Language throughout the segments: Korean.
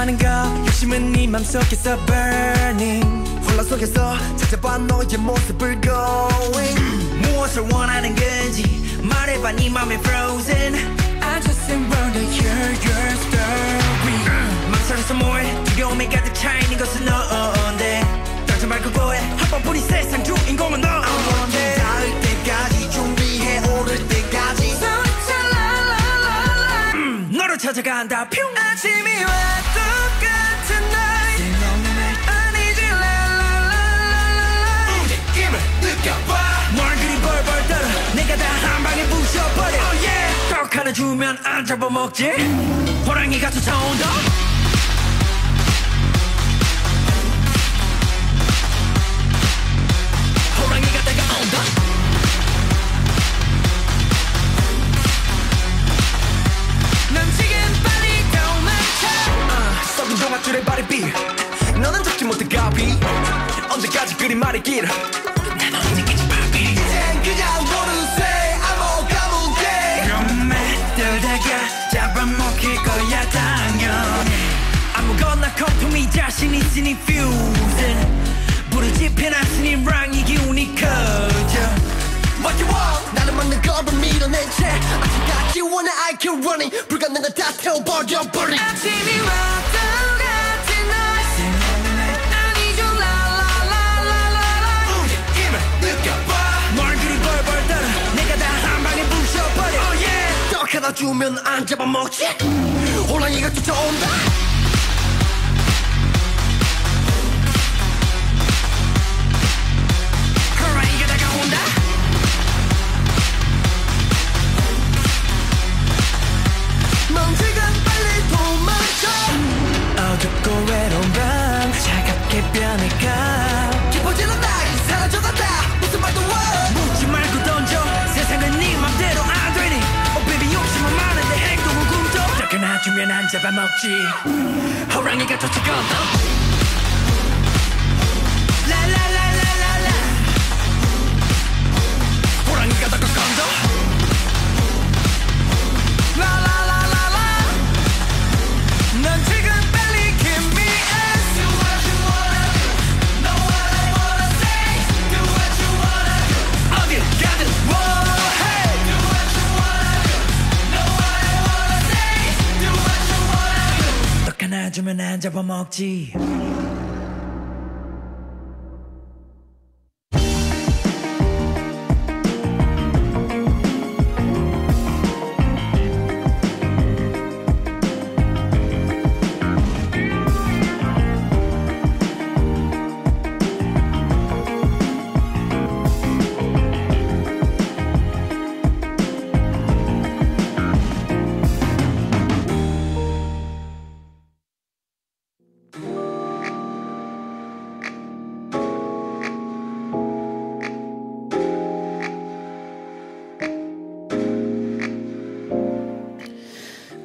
많은 것 욕심은 네 맘속에서 burning 혼란 속에서 찾아봐 너의 모습을 going 무엇을 원하는 건지 말해봐 네 맘에 frozen I just want to hear your story 망설여서 뭐해 두려움에 가득 차있는 것은 너인데 떨지 말고 고해 한 번뿐인 세상 주인공은 너인데 닿을 때까지 준비해 오를 때까지 너를 찾아간다 뿅 아침이 와 똑같은 night 아니지 랄랄랄랄랄 느낌을 느껴봐 뭘 그리 벌벌 떨어 내가 다 한 방에 부셔버려 oh yeah 떡 하나 주면 안 잡아먹지 호랑이가 쫓아온다 호랑이가 다가온다 넌 지금 빨리 도망쳐 썩은 동아줄의 발이 비 너는 잡지 못해 가비 언제까지 그리 말이 길어 난 언제까지 바비 이젠 그냥 모르세 암호가무게 꿈에들다가 잡아먹힐 거야 당연히 아무거나 거품이 자신 있으니 fusing 불을 지펴놨으니 랑이 기운이 커져 What you want? 나를 막는 걸을 밀어낸 채 아직까지 원해 I keep running 불가능한 다 태워버려 버리 아침이 와 똑같은 night 아니죠 랄랄랄랄랄 느낌을 느껴봐 뭘 그리 벌벌 떨어 내가 다 한 방에 부셔버려 oh yeah 떡 하나 주면 안 잡아먹지 호랑이가 쫓아온다 호랑이가 다가온다 넌 지금 빨리 도망쳐 어둡고 외로운 밤 차갑게 변해가 깊어지는 나이 사라져간다 무슨 말도 와 묻지 말고 던져 세상은 네 맘대로 안 되니 Oh baby 욕심은 많은데 행동은 굶줘 쫓겨나 주면 안 잡아먹지 호랑이가 쫓아간다 라라라라라라 호랑이가 다가간다 라라라라라 넌 지금 빨리 give me answer Do what you wanna do Know what I wanna say Do what you wanna do 어딜 가든 whoa hey Do what you wanna do Know what I wanna say Do what you wanna do 떡 하나 주면 안 잡아먹지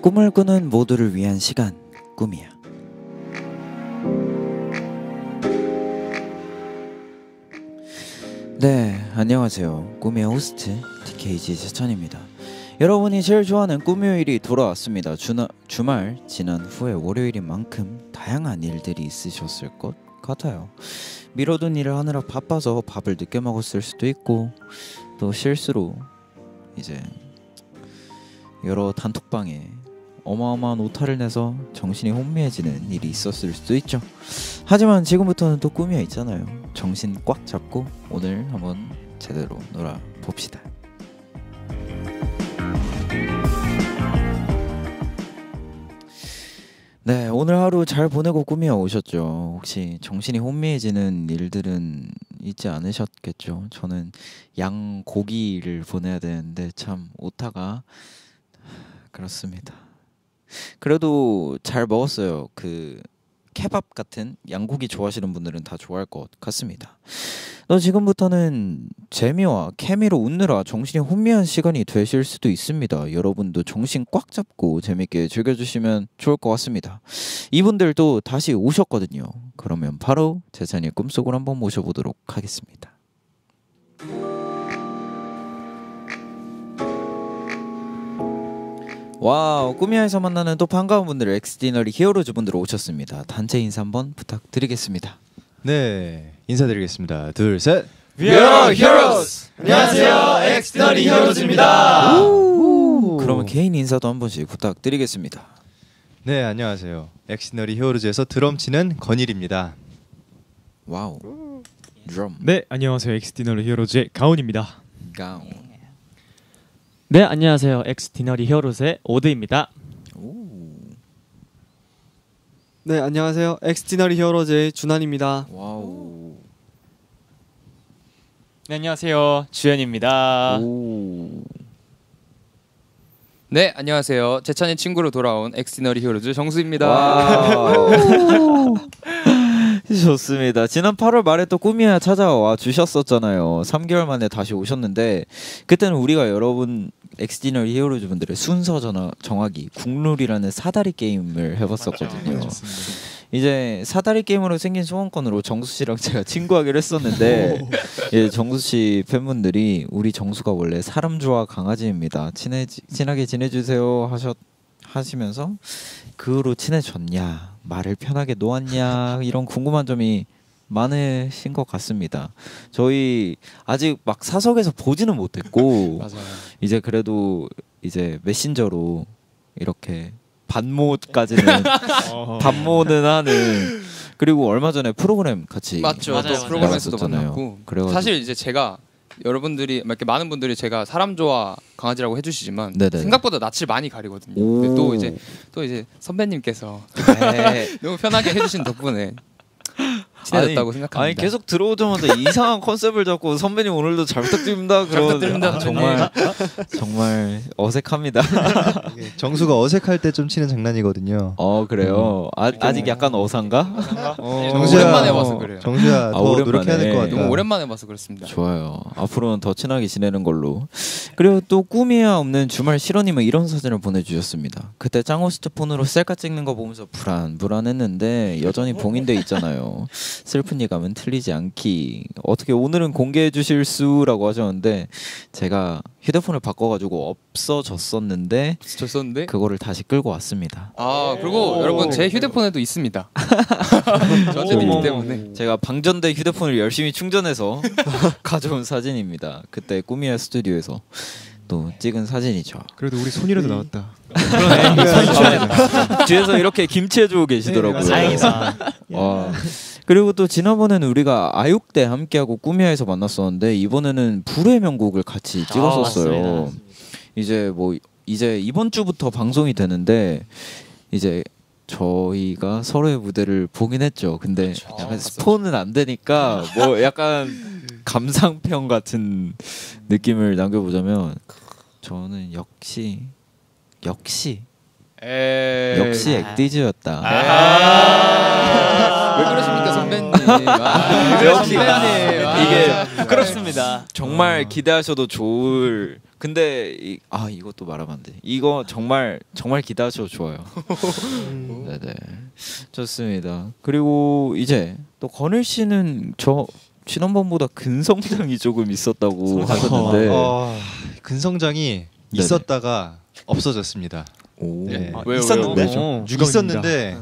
꿈을 꾸는 모두를 위한 시간 꿈이야. 네, 안녕하세요. 꿈의 호스트 DKG 세찬입니다. 여러분이 제일 좋아하는 꿈요일이 돌아왔습니다. 주말 지난 후에 월요일인 만큼 다양한 일들이 있으셨을 것 같아요. 미뤄둔 일을 하느라 바빠서 밥을 늦게 먹었을 수도 있고 또 실수로 이제 여러 단톡방에 어마어마한 오타를 내서 정신이 혼미해지는 일이 있었을 수도 있죠. 하지만 지금부터는 또 꿈이 있잖아요. 정신 꽉 잡고 오늘 한번 제대로 놀아봅시다. 네, 오늘 하루 잘 보내고 꿈이 오셨죠? 혹시 정신이 혼미해지는 일들은 있지 않으셨겠죠? 저는 양고기를 보내야 되는데 참 오타가 그렇습니다. 그래도 잘 먹었어요. 그 케밥 같은 양고기 좋아하시는 분들은 다 좋아할 것 같습니다. 지금부터는 재미와 케미로 웃느라 정신이 혼미한 시간이 되실 수도 있습니다. 여러분도 정신 꽉 잡고 재밌게 즐겨주시면 좋을 것 같습니다. 이분들도 다시 오셨거든요. 그러면 바로 재찬이의 꿈속으로 한번 모셔보도록 하겠습니다. 와우, 꾸미야에서 만나는 또 반가운 분들 엑스디너리 히어로즈 분들 오셨습니다. 단체 인사 한번 부탁드리겠습니다. 네, 인사드리겠습니다. 둘, 셋. We are heroes. 안녕하세요, 엑스디너리 히어로즈입니다. 그러면 개인 인사도 한 번씩 부탁드리겠습니다. 네, 안녕하세요. 엑스디너리 히어로즈에서 드럼 치는 건일입니다. 와우, 드럼. 네, 안녕하세요, 엑스디너리 히어로즈의 가온입니다. 가운. 네, 안녕하세요. 엑스디너리 히어로즈의 오드입니다. 네, 안녕하세요. 엑스디너리 히어로즈의 준환입니다. 와우. 네, 안녕하세요. 주현입니다. 네, 안녕하세요. 제찬의 친구로 돌아온 엑스디너리 히어로즈 정수입니다. 와우. 좋습니다. 지난 8월 말에 또 꾸미야 찾아와 주셨었잖아요. 3개월 만에 다시 오셨는데 그때는 우리가 여러분 엑스디너리 히어로즈 분들의 순서 정하기 국룰이라는 사다리 게임을 해봤었거든요. 이제 사다리 게임으로 생긴 소원권으로 정수 씨랑 제가 친구하기로 했었는데 예, 정수 씨 팬분들이 우리 정수가 원래 사람 좋아 강아지입니다. 친하게 지내주세요 하시면서 그 후로 친해졌냐, 말을 편하게 놓았냐 이런 궁금한 점이 많으신 것 같습니다. 저희 아직 막 사석에서 보지는 못했고 맞아요. 이제 그래도 이제 메신저로 이렇게 반모까지는 반모는 하는. 그리고 얼마 전에 프로그램 같이 맞죠. 또 맞아요. 프로그램에서도 나갔었잖아요. 만났고. 그래가지고 사실 이제 제가 여러분들이 이렇게 많은 분들이 제가 사람 좋아 강아지라고 해주시지만 네네. 생각보다 낯을 많이 가리거든요. 오. 근데 또 이제 선배님께서 너무 편하게 해주신 덕분에 친해졌다고 생각합니다. 아니 계속 들어오자마자 이상한 컨셉을 잡고 선배님 오늘도 잘 부탁드립니다. 잘 부탁드립니다, 정말 어색합니다. 정수가 어색할 때 좀 치는 장난이거든요. 그래요. 아직 약간 어산가? 오랜만에 와서 그래요. 정수야, 더 오랜만에. 노력해야 될 것 같다. 너무 오랜만에 봐서 그렇습니다. 좋아요. 앞으로는 더 친하게 지내는 걸로. 그리고 또 꿈이야 없는 주말 실원님은 이런 사진을 보내주셨습니다. 그때 짱호 스트폰으로 셀카 찍는 거 보면서 불안했는데 여전히 봉인돼 있잖아요. 슬픈 예감은 틀리지 않기. 어떻게 오늘은 공개해 주실 수라고 하셨는데 제가 휴대폰을 바꿔가지고 없어졌었는데 졌었는데 그거를 다시 끌고 왔습니다. 그리고 여러분 제 휴대폰에도 있습니다. 저한테 있기 때문에 제가 방전된 휴대폰을 열심히 충전해서 가져온 사진입니다. 그때 꾸미야 스튜디오에서 또 찍은 사진이죠. 그래도 우리 손이라도 나왔다. 뒤에서 이렇게 김치해주고 계시더라고요. 다행이다. 와. 그리고 또 지난번에는 우리가 아육대 함께하고 꾸미야에서 만났었는데 이번에는 불의 명곡을 같이 찍었었어요. 이제 이번 주부터 방송이 되는데 이제 저희가 서로의 무대를 보긴 했죠. 근데 약간 스포는 안 되니까 뭐 약간 감상평 같은 느낌을 남겨보자면 저는 역시 액디즈였다. 왜 그러십니까 선배님? 역시 선배님. 이게 부끄럽습니다. 정말 기대하셔도 좋을. 근데 이것도 말하면 안 돼. 이거 정말 기대하셔도 좋아요. 네네, 좋습니다. 그리고 이제 또 건일 씨는 저 지난번보다 근성장이 조금 있었다고 하셨는데 근성장이 있었다가 없어졌습니다. 네. 왜요? 있었는데 왜요? 있었는데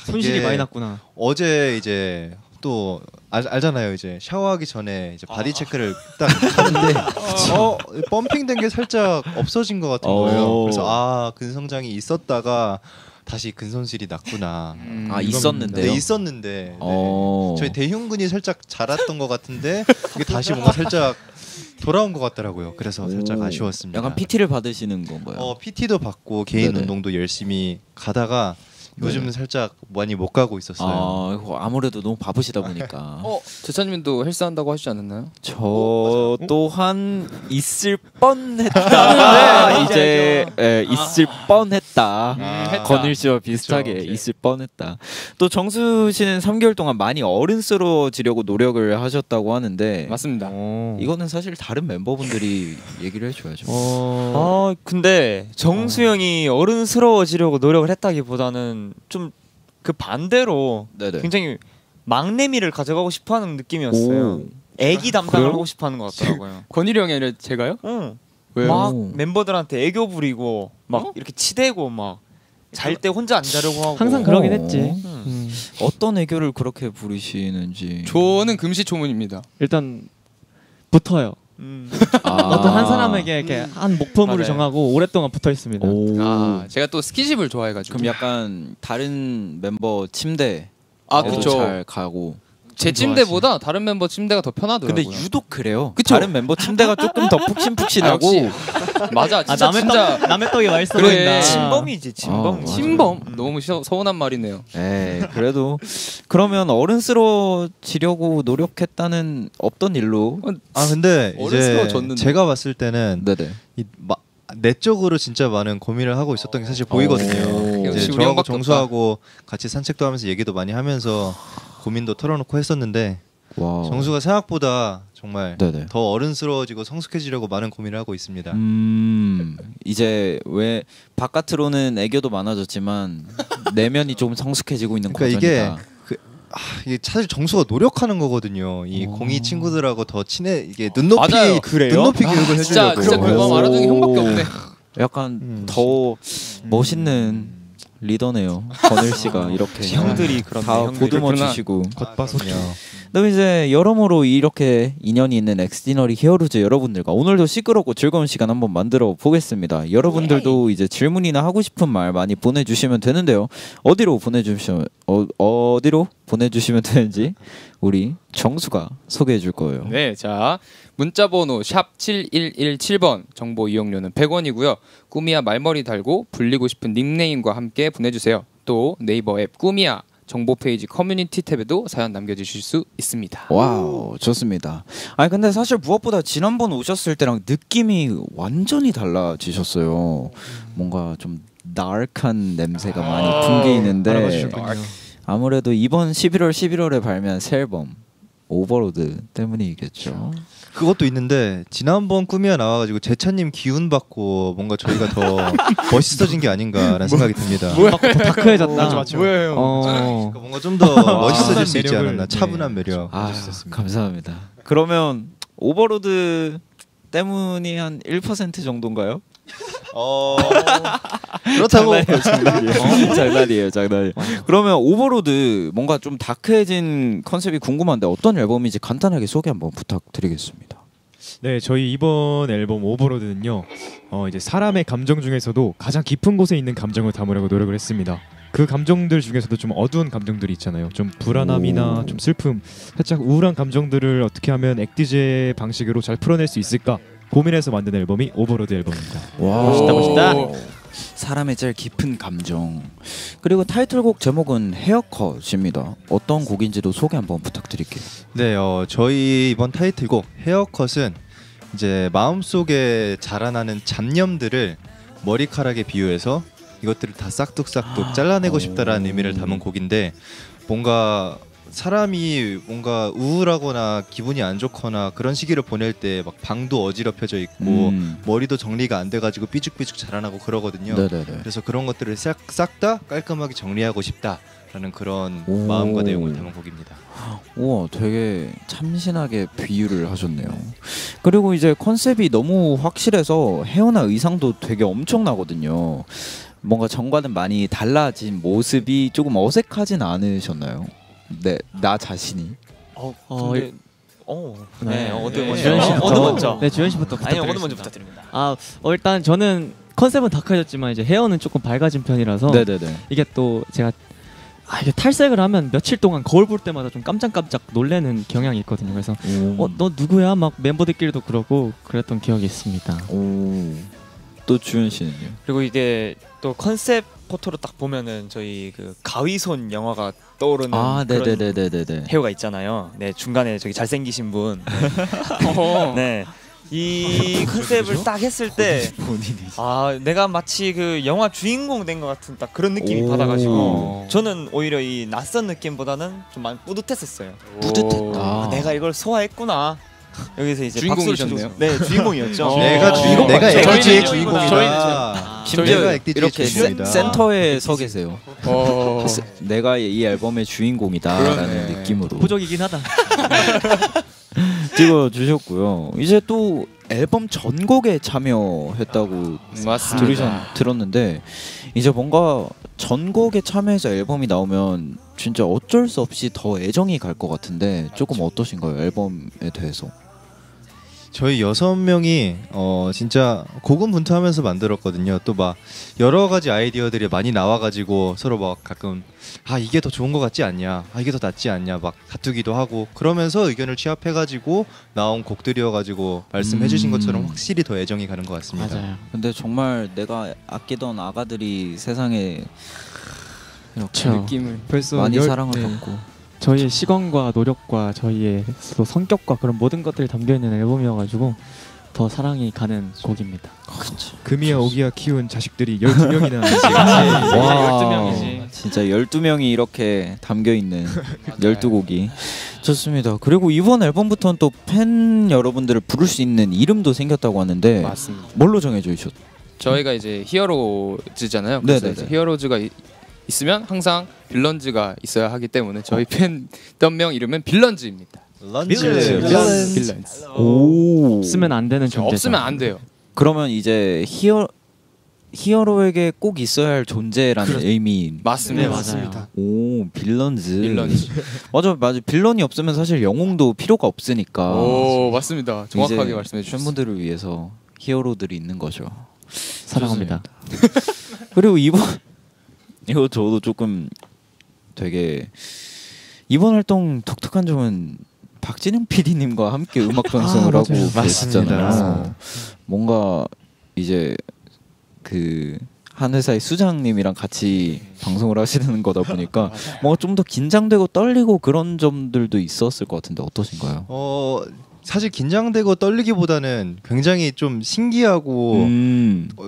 손실이 이게 많이 났구나. 어제 이제 또 알잖아요. 이제 샤워하기 전에 이제 바디 체크를 딱 하는데 펌핑된 게 살짝 없어진 것 같은 거예요. 그래서 근성장이 있었다가 다시 근손실이 났구나. 있었는데요? 네, 있었는데 저희 대흉근이 살짝 자랐던 것 같은데 이게 다시 뭔가 살짝 돌아온 것 같더라고요. 그래서 살짝 아쉬웠습니다. 약간 PT를 받으시는 건가요? PT도 받고 개인 네네. 운동도 열심히 가다가 요즘은 살짝 많이 못 가고 있었어요. 아무래도 너무 바쁘시다 보니까. 제찬님도 헬스 한다고 하시지 않았나요? 저 또한 있을 뻔했다. 이제 있을 뻔했다. 건일 씨와 비슷하게 그렇죠. 있을 뻔했다. 또 정수 씨는 3개월 동안 많이 어른스러워지려고 노력을 하셨다고 하는데 맞습니다. 이거는 사실 다른 멤버분들이 얘기를 해줘야죠. 근데 정수 형이 어른스러워지려고 노력을 했다기보다는 좀 그 반대로 네네. 굉장히 막내미를 가져가고 싶어하는 느낌이었어요. 애기 담당을 그래요? 하고 싶어하는 것 같더라고요. 권일이 형이 아니라 제가요? 응. 왜요? 막 오. 멤버들한테 애교 부리고 막 이렇게 치대고 막 잘 때 혼자 안 자려고 하고 항상 그러긴 했지. 어떤 애교를 그렇게 부리시는지. 저는 금시초문입니다. 일단 붙어요. 어떤 한 사람에게 이렇게 한 목표물을 맞아요. 정하고 오랫동안 붙어 있습니다. 오. 아 제가 또 스킨십을 좋아해가지고. 그럼 약간 다른 멤버 침대 아 에도 그쵸. 잘 가고. 제 침대보다 다른 멤버 침대가 더 편하더라고요. 근데 유독 그래요. 그쵸? 다른 멤버 침대가 조금 더 푹신푹신하고. 역시. 맞아 진짜 남의 진짜 남의 떡이 맛있어 그래. 보인다. 침범이지 침범. 맞아요. 침범 너무 서운한 말이네요. 에 그래도 그러면 어른스러워지려고 노력했다는 없던 일로. 아 근데 이제 어른스러워졌는데. 제가 봤을 때는 네네. 내적으로 진짜 많은 고민을 하고 있었던 게 사실 보이거든요. 역시 이제 우리 저하고 형밖에 정수하고 같이 산책도 하면서 얘기도 많이 하면서 고민도 털어놓고 했었는데 와. 정수가 생각보다 정말 네네. 더 어른스러워지고 성숙해지려고 많은 고민을 하고 있습니다. 이제 왜 바깥으로는 애교도 많아졌지만 내면이 좀 성숙해지고 있는 그러니까 과정이다. 이게 사실 정수가 노력하는 거거든요. 이 공이 친구들하고 더 친해 이게 눈높이 맞아요. 그래요? 눈높이 교육을 진짜 해주려고. 진짜 그거 알아주는 게 형밖에 없네. 약간 더 멋있는 리더네요. 건일 씨가 이렇게 형들이 그렇네, 다 형들이. 보듬어 그렇구나. 주시고. 겉바속이요. 그럼 이제 여러모로 이렇게 인연이 있는 엑스디너리 히어로즈 여러분들과 오늘도 시끄럽고 즐거운 시간 한번 만들어 보겠습니다. 여러분들도 이제 질문이나 하고 싶은 말 많이 보내주시면 되는데요. 어디로 보내주시면 되는지 우리 정수가 소개해 줄 거예요. 네, 자 문자번호 샵 7117번 정보 이용료는 100원이고요. 꾸미야 말머리 달고 불리고 싶은 닉네임과 함께 보내주세요. 또 네이버 앱 꾸미야 정보 페이지 커뮤니티 탭에도 사연 남겨주실 수 있습니다. 와우 좋습니다. 아니 근데 사실 무엇보다 지난번 오셨을 때랑 느낌이 완전히 달라지셨어요. 뭔가 좀 나르한 냄새가 많이 풍기는데 아무래도 이번 11월에 발매한 새 앨범 오버로드 때문이겠죠. 그것도 있는데 지난번 꿈이야 나와가지고 재찬님 기운 받고 뭔가 저희가 더 멋있어진 게 아닌가라는 생각이 듭니다. 더 다크해졌다. 뭐예요? 그러니까 뭔가 좀 더 멋있어질 수 있지 않았나. 차분한 매력. 아 감사합니다. 그러면 오버로드 때문이 한 1% 정도인가요? 그렇다고 장난이에요. 그러면 오버로드 뭔가 좀 다크해진 컨셉이 궁금한데 어떤 앨범인지 간단하게 소개 한번 부탁드리겠습니다. 네, 저희 이번 앨범 오버로드는요. 이제 사람의 감정 중에서도 가장 깊은 곳에 있는 감정을 담으려고 노력을 했습니다. 그 감정들 중에서도 좀 어두운 감정들이 있잖아요. 좀 불안함이나 좀 슬픔, 살짝 우울한 감정들을 어떻게 하면 액티제 방식으로 잘 풀어낼 수 있을까 고민해서 만든 앨범이 오버로드 앨범입니다. 와 멋있다. 사람의 제일 깊은 감정. 그리고 타이틀곡 제목은 헤어컷입니다. 어떤 곡인지도 소개 한번 부탁드릴게요. 네, 저희 이번 타이틀곡 헤어컷은 이제 마음속에 자라나는 잡념들을 머리카락에 비유해서 이것들을 다 싹둑싹둑 잘라내고 싶다라는 의미를 담은 곡인데 뭔가 사람이 뭔가 우울하거나 기분이 안 좋거나 그런 시기를 보낼 때 막 방도 어지럽혀져 있고 머리도 정리가 안 돼가지고 삐죽삐죽 자라나고 그러거든요. 네네네. 그래서 그런 것들을 싹 다 깔끔하게 정리하고 싶다라는 그런 마음과 내용을 담은 곡입니다. 우와 되게 참신하게 비유를 하셨네요. 그리고 이제 컨셉이 너무 확실해서 헤어나 의상도 되게 엄청나거든요. 뭔가 전과는 많이 달라진 모습이 조금 어색하진 않으셨나요? 네, 나 자신이. 근데 네. 어디 주현 씨부터. 어디 먼저? 네, 주현 씨부터 아니 부탁드리겠습니다. 어디 먼저 부탁드립니다. 일단 저는 컨셉은 다크해졌지만 이제 헤어는 조금 밝아진 편이라서 네네네. 이게 또 제가 이게 탈색을 하면 며칠 동안 거울 볼 때마다 좀 깜짝깜짝 놀래는 경향이 있거든요. 그래서 너 누구야? 막 멤버들끼리도 그러고 그랬던 기억이 있습니다. 또 주현 씨는요? 그리고 이게 또 컨셉 포토로 딱 보면은 저희 그 가위손 영화가 떠오르는 그런 네네네네네. 헤어가 있잖아요. 네 중간에 저기 잘생기신 분. 네. 이 컨셉을 딱 했을 때 내가 마치 그 영화 주인공 된 것 같은 딱 그런 느낌이 받아가지고 저는 오히려 이 낯선 느낌보다는 좀 많이 뿌듯했었어요. 뿌듯했다. 내가 이걸 소화했구나. 여기서 이제 주인공이셨네요. 네 주인공이었죠. 내가 액티지의 주인공이다. 심지어 액티지의 이렇게 주인공이다. 센터에 서 계세요. 내가 이 앨범의 주인공이다라는 느낌으로 부족이긴 하다. 찍어주셨고요. 이제 또 앨범 전곡에 참여했다고 맞습니다. 들었는데 이제 뭔가 전곡에 참여해서 앨범이 나오면 진짜 어쩔 수 없이 더 애정이 갈 것 같은데 조금 어떠신가요? 앨범에 대해서? 저희 6명이 진짜 고군분투하면서 만들었거든요. 또 막 여러 가지 아이디어들이 많이 나와가지고 서로 막 가끔 이게 더 좋은 것 같지 않냐, 이게 더 낫지 않냐 막 다투기도 하고 그러면서 의견을 취합해가지고 나온 곡들이어가지고 말씀해주신 것처럼 확실히 더 애정이 가는 것 같습니다. 맞아요. 근데 정말 내가 아끼던 아가들이 세상에 이렇게 그렇죠. 느낌을 벌써 많이 사랑을 네. 받고 저희의 시간과 노력과 저희의 또 성격과 그런 모든 것들이 담겨 있는 앨범이어가지고 더 사랑이 가는 곡입니다. 금이야 오기야 키운 자식들이 12명이나 지금 와, 12명이지. 진짜 12명이 이렇게 담겨 있는 12곡이 좋습니다. 그리고 이번 앨범부터는 또 팬 여러분들을 부를 수 있는 이름도 생겼다고 하는데 맞습니다. 뭘로 정해 주셨죠? 저희가 이제 히어로즈잖아요. 그래서 네네네. 이제 히어로즈가 있으면 항상 빌런즈가 있어야 하기 때문에 저희 팬덤명 이름은 빌런즈입니다. 빌런즈. 오. 없으면 안 되는 존재죠. 없으면 안 돼요. 그러면 이제 히어로에게 꼭 있어야 할 존재라는 의미. 맞습니다. 네, 맞습니다. 오, 빌런즈. 빌런즈. 맞아. 빌런이 없으면 사실 영웅도 필요가 없으니까. 오 맞습니다. 정확하게 이제 말씀해 주셨습니다. 팬분들을 위해서 히어로들이 있는 거죠. 사랑합니다. 그리고 이거 저도 조금 되게 이번 활동 독특한 점은 박진영 PD님과 함께 음악 방송을 하고 맞아요. 계시잖아요. 뭔가 이제 그 한 회사의 수장님이랑 같이 방송을 하시는 거다 보니까 뭔가 좀 더 긴장되고 떨리고 그런 점들도 있었을 것 같은데 어떠신가요? 사실 긴장되고 떨리기보다는 굉장히 좀 신기하고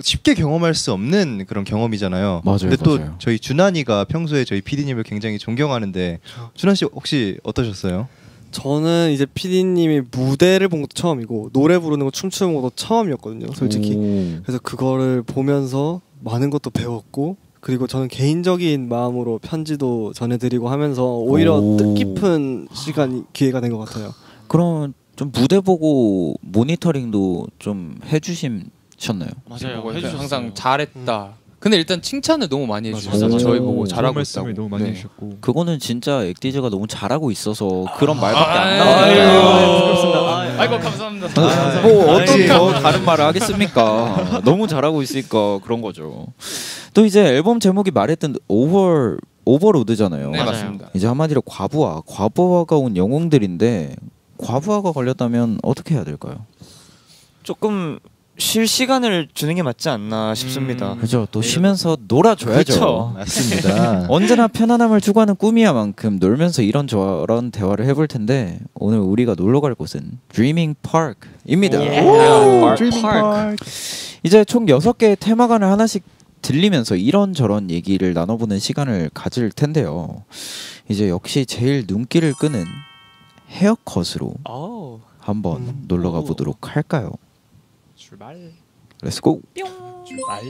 쉽게 경험할 수 없는 그런 경험이잖아요. 맞아요, 근데 또 맞아요. 저희 준환이가 평소에 저희 PD님을 굉장히 존경하는데 준환 씨 혹시 어떠셨어요? 저는 이제 PD님이 무대를 본 것도 처음이고 노래 부르는 거 춤추는 것도 처음이었거든요. 솔직히. 그래서 그거를 보면서 많은 것도 배웠고 그리고 저는 개인적인 마음으로 편지도 전해드리고 하면서 오히려 뜻깊은 시간 기회가 된 것 같아요. 그럼 좀 무대 보고 모니터링도 좀 해주셨나요? 맞아요. 보고 해주셨어요. 항상 잘했다. 근데 일단 칭찬을 너무 많이 해주셨어요. 맞아요. 저희 보고 오, 잘하고 말씀을 있다고. 너무 많이 네. 해주셨고 그거는 진짜 엑디즈가 너무 잘하고 있어서 그런 말밖에 안 아유, 나와요. 부끄럽습니다. 아이고 감사합니다. 뭐 어떤 더 다른 말을 하겠습니까? 너무 잘하고 있으니까 그런 거죠. 또 이제 앨범 제목이 말했던 오버로드잖아요. 네 맞습니다. 이제 한마디로 과부하가 온 영웅들인데 과부하가 걸렸다면 어떻게 해야 될까요? 조금 쉴 시간을 주는 게 맞지 않나 싶습니다. 그죠. 또 쉬면서 놀아줘야죠. 그렇죠. 맞습니다. 언제나 편안함을 추구하는 꿈이야만큼 놀면서 이런저런 대화를 해볼 텐데 오늘 우리가 놀러 갈 곳은 Dreaming Park입니다. Dreaming Park. 이제 총 6개의 테마관을 하나씩 들리면서 이런저런 얘기를 나눠보는 시간을 가질 텐데요. 이제 역시 제일 눈길을 끄는 헤어컷으로 한번 놀러 가보도록 할까요? 출발. Let's go. 출발.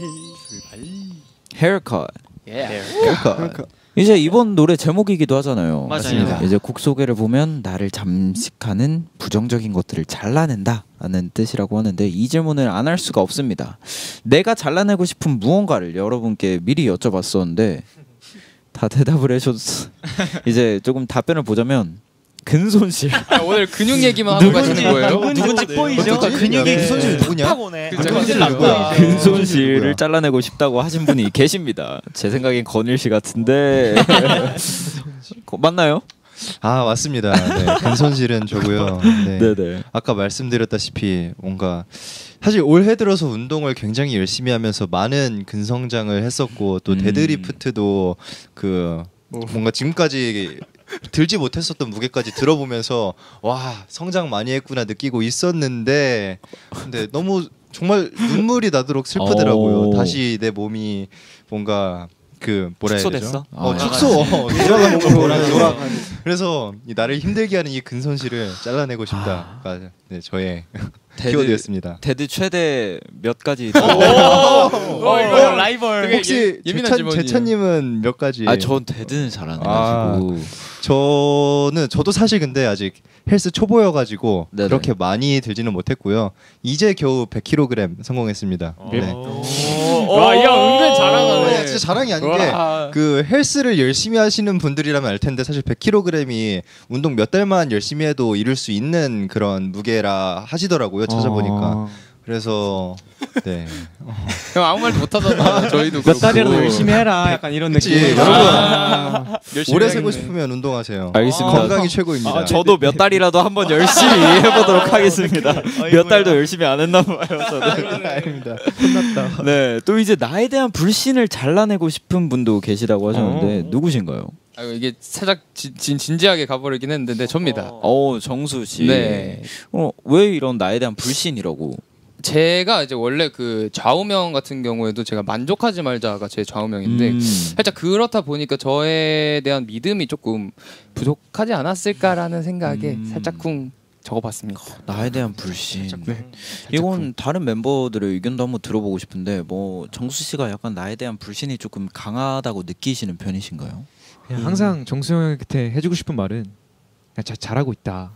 헤어컷. 그러니까 이제 이번 노래 제목이기도 하잖아요. 맞습니다. 이제 곡 소개를 보면 나를 잠식하는 부정적인 것들을 잘라낸다라는 뜻이라고 하는데 이 질문을 안 할 수가 없습니다. 내가 잘라내고 싶은 무언가를 여러분께 미리 여쭤봤었는데 다 대답을 해줬어. 이제 조금 답변을 보자면 근손실. 오늘 근육 얘기만 하고 가시는 거예요? 누군지 보이죠? 근육이 근손실 누구냐? 팍 오네. 근손실을 잘라내고 싶다고 하신 분이 계십니다. 제 생각엔 건일 씨 같은데 맞나요? 아 맞습니다. 네, 근손실은 저고요. 네. 네네. 아까 말씀드렸다시피 뭔가 사실 올해 들어서 운동을 굉장히 열심히 하면서 많은 근성장을 했었고 또 데드리프트도 그 뭔가 지금까지 들지 못했었던 무게까지 들어보면서 와 성장 많이 했구나 느끼고 있었는데 근데 너무 정말 눈물이 나도록 슬프더라고요. 다시 내 몸이 뭔가 그 뭐라 해야 되죠? 축소? 축소 돌아가는 거로 그래서 이 나를 힘들게 하는 이 근손실을 잘라내고 싶다가 네, 저의 키워드였습니다. 데드 최대 몇 가지? 이거 라이벌. 혹시 예민한 질문이에요. 재찬님은 몇 가지? 전 데드는 잘 안 해가지고 저도 사실 근데 아직 헬스 초보여가지고 네네. 그렇게 많이 들지는 못했고요. 이제 겨우 100kg 성공했습니다. 네. 와, 이 형 은근 자랑하네. 진짜 자랑이 아닌 게 그 헬스를 열심히 하시는 분들이라면 알 텐데 사실 100kg이 운동 몇 달만 열심히 해도 이룰 수 있는 그런 무게라 하시더라고요. 찾아보니까. 그래서 네. 형 아무 말도 못 하잖아. 저희도 몇 달이라도 그렇고. 열심히 해라. 약간 이런 그치, 느낌. 여러분 열심히 오래 해야겠네. 살고 싶으면 운동하세요. 알겠습니다. 건강이 최고입니다. 저도 몇 달이라도 한번 열심히 해보도록 하겠습니다. 몇 달도 열심히 안 했나 봐요. 저는. 아닙니다. 네, 또 이제 나에 대한 불신을 잘라내고 싶은 분도 계시다고 하셨는데 누구신가요? 이게 살짝 진지하게 가버리긴 했는데 네, 접니다. 정수 씨. 네. 왜 이런 나에 대한 불신이라고? 제가 이제 원래 그 좌우명 같은 경우에도 제가 만족하지 말자가 제 좌우명인데 살짝 그렇다 보니까 저에 대한 믿음이 조금 부족하지 않았을까라는 생각에 살짝쿵 적어봤습니다. 나에 대한 불신. 네. 이건 다른 멤버들의 의견도 한번 들어보고 싶은데 뭐 정수 씨가 약간 나에 대한 불신이 조금 강하다고 느끼시는 편이신가요? 그냥 항상 정수 형한테 해주고 싶은 말은 그냥 잘하고 있다.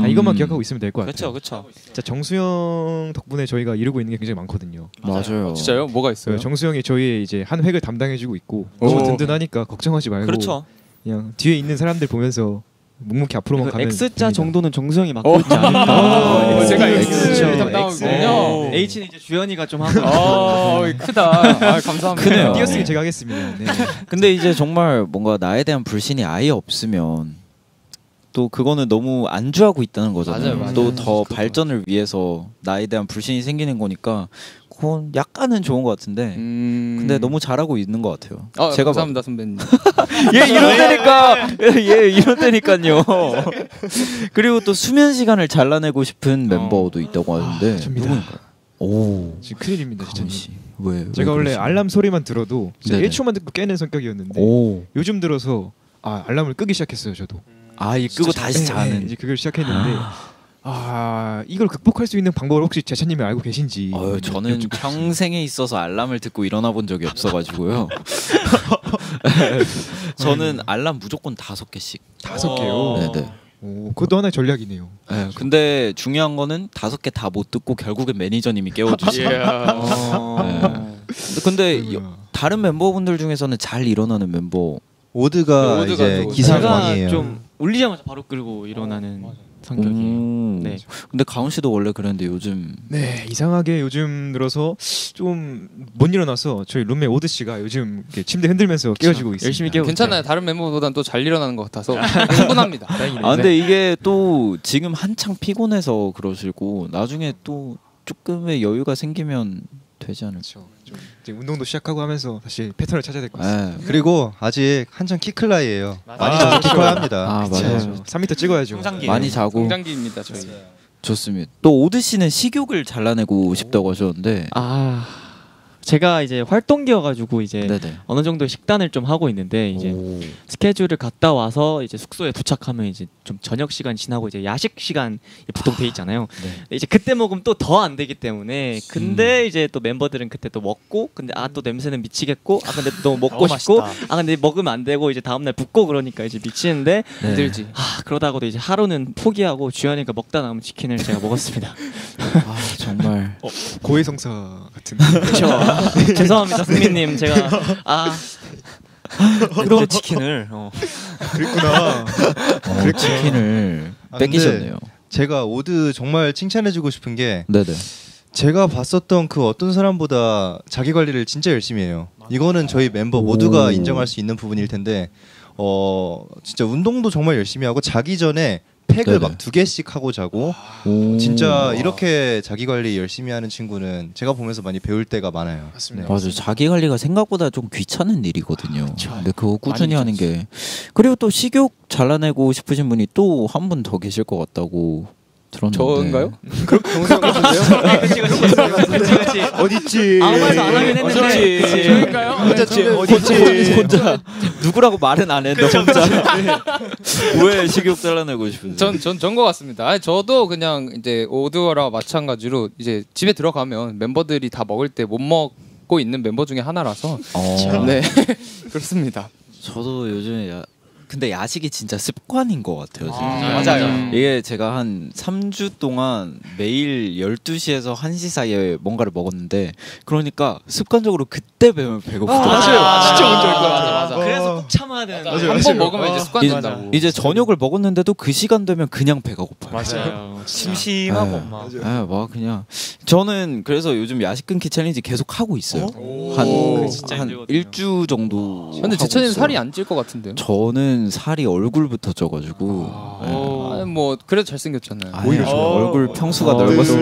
이것만 기억하고 있으면 될 것 같아요. 그렇죠. 진짜 정수 형 덕분에 저희가 이루고 있는 게 굉장히 많거든요. 맞아요. 진짜요? 뭐가 있어요? 정수 형이 저희의 이제 한 획을 담당해주고 있고 너무 든든하니까 걱정하지 말고 그렇죠. 그냥 뒤에 있는 사람들 보면서 묵묵히 앞으로만 가면 X자 됩니다. 정도는 정수영이 맡고 있지 않을까. 제가 X를 X를 담당하군요. H는 이제 주현이가 좀 하고. 크다. 감사합니다. 크네요. 띄었으니 제가 하겠습니다. 네. 근데 이제 정말 뭔가 나에 대한 불신이 아예 없으면 또 그거는 너무 안주하고 있다는 거잖아요. 맞아요. 또 더 발전을 위해서 나에 대한 불신이 생기는 거니까 그건 약간은 좋은 것 같은데 근데 너무 잘하고 있는 것 같아요. 제가 감사합니다 선배님. 얘 이런다니까. 얘 이런다니까요. 그리고 또 수면 시간을 잘라내고 싶은 멤버도 있다고 하는데 접니다. 누구인가요? 오, 지금 큰일입니다, 진짜. 씨. 왜? 제가 원래 그러시나요? 알람 소리만 들어도 진짜 네네. 1초만 듣고 깨는 성격이었는데 오, 요즘 들어서 알람을 끄기 시작했어요, 저도. 이 끄고 다시 네, 자는. 이제 그걸 시작했는데 이걸 극복할 수 있는 방법을 혹시 제차님이 알고 계신지. 저는 평생에 있어서 알람을 듣고 일어나 본 적이 없어가지고요. 저는 알람 무조건 5개씩. 5개요. 네네. 그것도 하나의 전략이네요. 네, 근데 중요한 거는 5개 다 못 듣고 결국엔 매니저님이 깨워주시고. 근데 다른 멤버분들 중에서는 잘 일어나는 멤버. 오드가 이제 또 기상왕이에요. 좀 울리자마자 바로 끌고 일어나는 성격이에요. 네. 근데 가훈 씨도 원래 그랬는데 요즘 네, 이상하게 요즘 들어서 좀 못 일어나서 저희 룸메 오드 씨가 요즘 이렇게 침대 흔들면서 깨워주고 있습니다. 열심히 깨우고 괜찮아요. 다른 멤버보다는 또 잘 일어나는 것 같아서 충분합니다. 아 근데 이게 또 지금 한창 피곤해서 그러시고 나중에 또 조금의 여유가 생기면 되지 않을까. 좀 이제 운동도 시작하고 하면서 다시 패턴을 찾아야 될 것 같습니다. 그리고 아직 한창 키 클 나이예요. 많이 자서 키 커야 합니다. 맞아요. 3m 찍어야죠. 많이 자고. 성장기입니다 저희. 좋습니다. 또 오드 씨는 식욕을 잘라내고 싶다고 하셨는데. 제가 이제 활동기여가지고 이제 네네. 어느 정도 식단을 좀 하고 있는데 이제 스케줄을 갔다 와서 이제 숙소에 도착하면 이제 좀 저녁 시간 지나고 이제 야식 시간 보통 돼 있잖아요. 네. 이제 그때 먹으면 또 더 안 되기 때문에 근데 이제 또 멤버들은 그때 또 먹고 근데 또 냄새는 미치겠고 근데 또 먹고 싶고 근데 먹으면 안 되고 이제 다음 날 붓고 그러니까 이제 미치는데 힘들지. 그러다가도 이제 하루는 포기하고 주현이가 먹다 남은 치킨을 제가 먹었습니다. 정말 고해성사 같은. 그렇죠. 죄송합니다 승민님 제가 그런 치킨을 그랬구나. 치킨을 뺏기셨네요. 제가 오드 정말 칭찬해주고 싶은 게 네네. 제가 봤었던 그 어떤 사람보다 자기 관리를 진짜 열심히 해요. 이거는 저희 멤버 모두가 인정할 수 있는 부분일 텐데 진짜 운동도 정말 열심히 하고 자기 전에 팩을 네네. 막 2개씩 하고 자고 진짜 이렇게 자기 관리 열심히 하는 친구는 제가 보면서 많이 배울 때가 많아요. 맞습니다. 맞아요. 자기 관리가 생각보다 좀 귀찮은 일이거든요. 근데 그거 꾸준히 하는 게 그리고 또 식욕 잘라내고 싶으신 분이 또 한 분 더 계실 것 같다고 들었는데. 저인가요? 그치. 어딨지? 아무 말도 안 하긴 했는데 혼자 누구라고 말은 안 했는데 혼자 왜 식욕 잘라내고 싶은데? 전것 같습니다. 저도 그냥 이제 오드워랑 마찬가지로 이제 집에 들어가면 멤버들이 다 먹을 때 못 먹고 있는 멤버 중에 하나라서 네 그렇습니다. 저도 요즘에 근데 야식이 진짜 습관인 것 같아요. 맞아요. 이게 제가 한 3주 동안 매일 12시에서 1시 사이에 뭔가를 먹었는데 그러니까 습관적으로 그때 배면 배고프더라고요. 맞아요. 진짜 뭔지 알 것 같아. 맞아. 그래서 꼭 참아야 되는 거예요. 한 번 먹으면 이제 습관 된다고. 이제 저녁을 먹었는데도 그 시간 되면 그냥 배가 고파요. 맞아요. 심심하고 막. 막 그냥 저는 그래서 요즘 야식 끊기 챌린지 계속 하고 있어요. 그거 진짜 한 힘들거든요. 1주 정도. 근데 하고 제천이는 있어요. 살이 안 찔 것 같은데요. 저는 살이 얼굴부터 쪄가지고. 아니, 뭐 그래도 잘생겼잖아요. 오히려 얼굴 평수가 넓어서.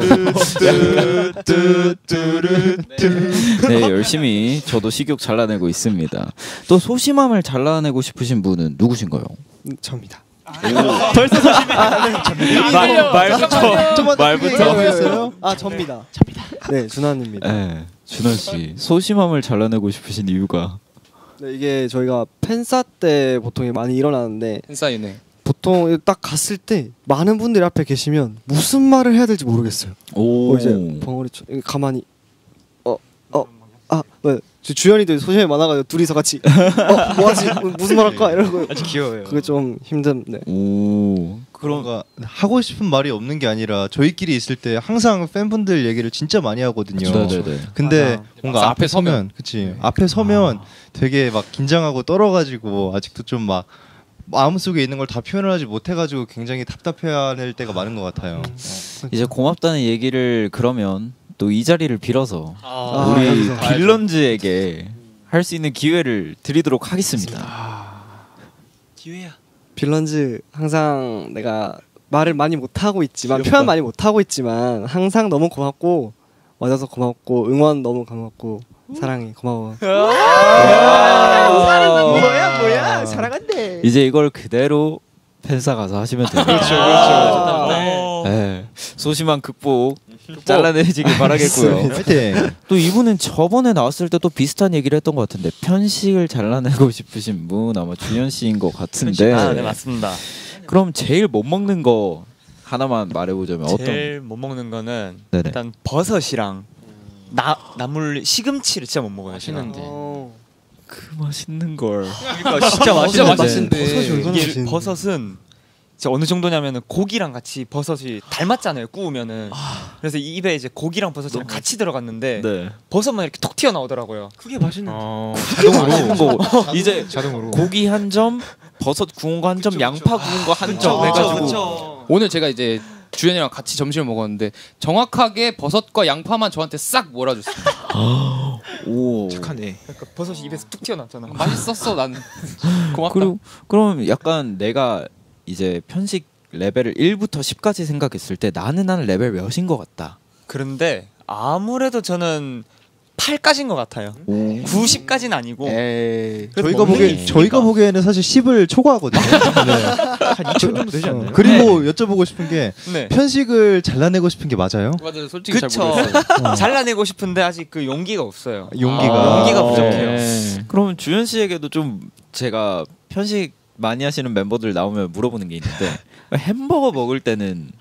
네, 열심히 저도 식욕 잘라내고 있습니다. 또 소심함을 잘라내고 싶으신 분은 누구신가요? 접니다. 벌써 소심해. 말부터. 아 접니다. 네 준환입니다. 네, 준원 씨 소심함을 잘라내고 싶으신 이유가 네, 이게 저희가 팬사 때 보통 많이 일어나는데 팬사인회. 보통 딱 갔을 때 많은 분들이 앞에 계시면 무슨 말을 해야 될지 모르겠어요. 오. 이제 벙어리 가만히 네. 주연이도 소심이 많아가지고 둘이서 같이 뭐하지 무슨 말 할까 이러고 아주 귀여워요. 그게 좀 힘든. 네. 오. 그런가 하고 싶은 말이 없는 게 아니라 저희끼리 있을 때 항상 팬분들 얘기를 진짜 많이 하거든요. 네네네. 근데 맞아. 뭔가 앞에 서면, 그치? 앞에 서면 되게 막 긴장하고 떨어가지고 아직도 좀 막 마음속에 있는 걸 다 표현을 하지 못해가지고 굉장히 답답해할 때가 많은 것 같아요. 이제 고맙다는 얘기를 그러면 또 이 자리를 빌어서 우리 감사합니다. 빌런즈에게 할 수 있는 기회를 드리도록 하겠습니다. 기회야. 빌런즈 항상 내가 말을 많이 못 하고 있지만 귀엽다. 표현 많이 못 하고 있지만 항상 너무 고맙고 와줘서 고맙고 응원 너무 고맙고 사랑해 고마워. 뭐야 사랑한대. 이제 이걸 그대로 팬사 가서 하시면 돼요. 그렇죠. 네. 소심한 극복 잘라내시길 바라겠고요. 화이팅! 또 이분은 저번에 나왔을 때 또 비슷한 얘기를 했던 것 같은데 편식을 잘라내고 싶으신 분 아마 준현 씨인 것 같은데. 네 맞습니다. 그럼 제일 못 먹는 거 하나만 말해보자면 어떤? 제일 못 먹는 거는 네네. 일단 버섯이랑 나물 시금치를 진짜 못 먹어요. 맛있는데. 그 맛있는 걸. 그러니까 진짜 진짜 맛있는데 맛있는데. 이게 버섯은 진짜 어느 정도냐면은 고기랑 같이 버섯이 닮았잖아요. 구우면은. 그래서 입에 이제 고기랑 버섯이랑 같이 들어갔는데 네. 버섯만 이렇게 톡 튀어나오더라고요. 그게 맛있는. 자동으로 이제 자동으로. 고기 한 점, 버섯 구운 거 한 점, 양파 구운 거 한 점 해가지고. 오늘 제가 이제 주연이랑 같이 점심을 먹었는데 정확하게 버섯과 양파만 저한테 싹 몰아줬어요. 오. 착하네. 그러니까 버섯이 입에서 툭 튀어나왔잖아. 맛있었어 난. 고맙다. 그리고 그럼 약간 내가 이제 편식 레벨을 1부터 10까지 생각했을 때 나는 레벨 몇인 것 같다. 그런데 아무래도 저는 8까지인 것 같아요. 90까지는 아니고. 에이. 저희가 보기에는 사실 10을 초과하거든요. 네. 한 2천 정도 되지 않나요? 그리고 여쭤보고 싶은 게 네. 편식을 잘라내고 싶은 게 맞아요? 맞아요. 솔직히 잘 그쵸. 모르겠어요. 잘라내고 싶은데 아직 그 용기가 없어요. 용기가. 용기가 부족해요. 그럼 주현 씨에게도 좀 제가 편식 많이 하시는 멤버들 나오면 물어보는 게 있는데 햄버거 먹을 때는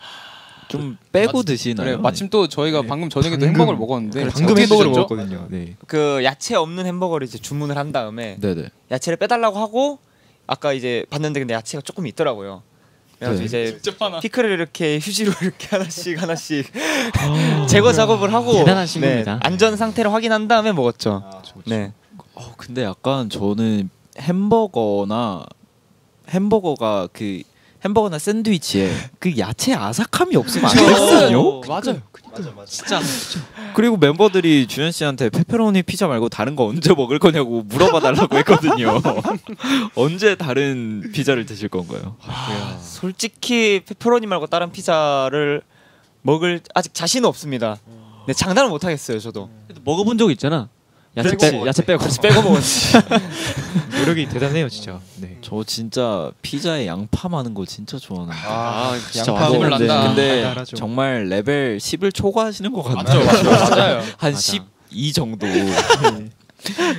좀 빼고 드시나요? 그래, 마침 또 저희가 방금 저녁에도 방금. 햄버거를 먹었는데 방금 어떻게 햄버거를 드셨죠? 먹었거든요. 네. 그 야채 없는 햄버거를 이제 주문을 한 다음에 네네. 야채를 빼달라고 하고 아까 이제 봤는데 근데 야채가 조금 있더라고요. 그래서 네. 이제 진짜 많아. 피클을 이렇게 휴지로 이렇게 하나씩 제거 작업을 하고 대단한 친구입니다. 안전 상태를 확인한 다음에 먹었죠. 네. 근데 약간 저는 햄버거가 그 햄버거나 샌드위치에 그 야채 아삭함이 없으면 안 되거든요. 맞아요. 진짜. 그리고 멤버들이 주현 씨한테 페페로니 피자 말고 다른 거 언제 먹을 거냐고 물어봐 달라고 했거든요. 언제 다른 피자를 드실 건가요? 솔직히 페퍼로니 말고 다른 피자를 먹을 아직 자신은 없습니다. 네, 장담을 못 하겠어요, 저도. 그래도 먹어본 적 있잖아. 야채 빼고. 그래서 빼고 먹었지. 노력이 대단해요, 진짜. 네. 저 진짜 피자에 양파 많은 거 진짜 좋아하는데. 진짜 양파 맛을 난다. 근데 달달하죠. 정말 레벨 10을 초과하시는 것 같아요. 맞아요. 한 맞아. 12 정도.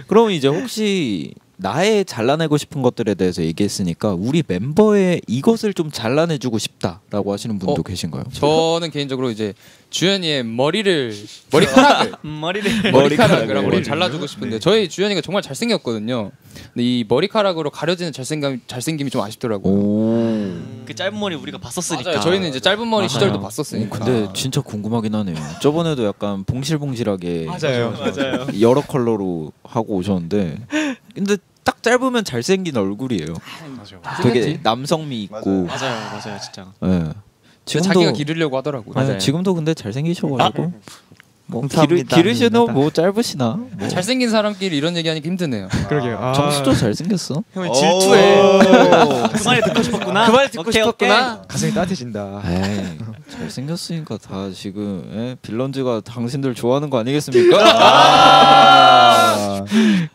그럼 이제 혹시 나의 잘라내고 싶은 것들에 대해서 얘기했으니까 우리 멤버의 이것을 좀 잘라내주고 싶다라고 하시는 분도 계신가요? 저는 개인적으로 이제 주현이의 머리카락을 머리카락을 한번 잘라주고 싶은데 저희 주현이가 정말 잘생겼거든요. 근데 이 머리카락으로 가려지는 잘생김이 좀 아쉽더라고요. 그 짧은 머리 우리가 봤었으니까. 맞아요. 저희는 이제 짧은 머리 시절도 봤었으니까. 근데 진짜 궁금하긴 하네요. 저번에도 약간 봉실봉실하게 맞아요. 여러 컬러로 하고 오셨는데 근데 딱 짧으면 잘생긴 얼굴이에요. 되게 남성미 있고. 맞아요, 진짜. 네. 자기가 기르려고 하더라고요. 네, 지금도 근데 잘생기셔가지고 뭐 감사합니다. 기르시나 뭐 짧으시나 뭐. 잘생긴 사람끼리 이런 얘기하니까 힘드네요. 그러게요. 정수도 잘생겼어. 형 질투해. 그 말이 듣고 싶었구나. 그 말 듣고 싶었구나. 가슴이 따뜻해진다. 에이, 잘생겼으니까 다 지금 빌런즈가 당신들 좋아하는 거 아니겠습니까?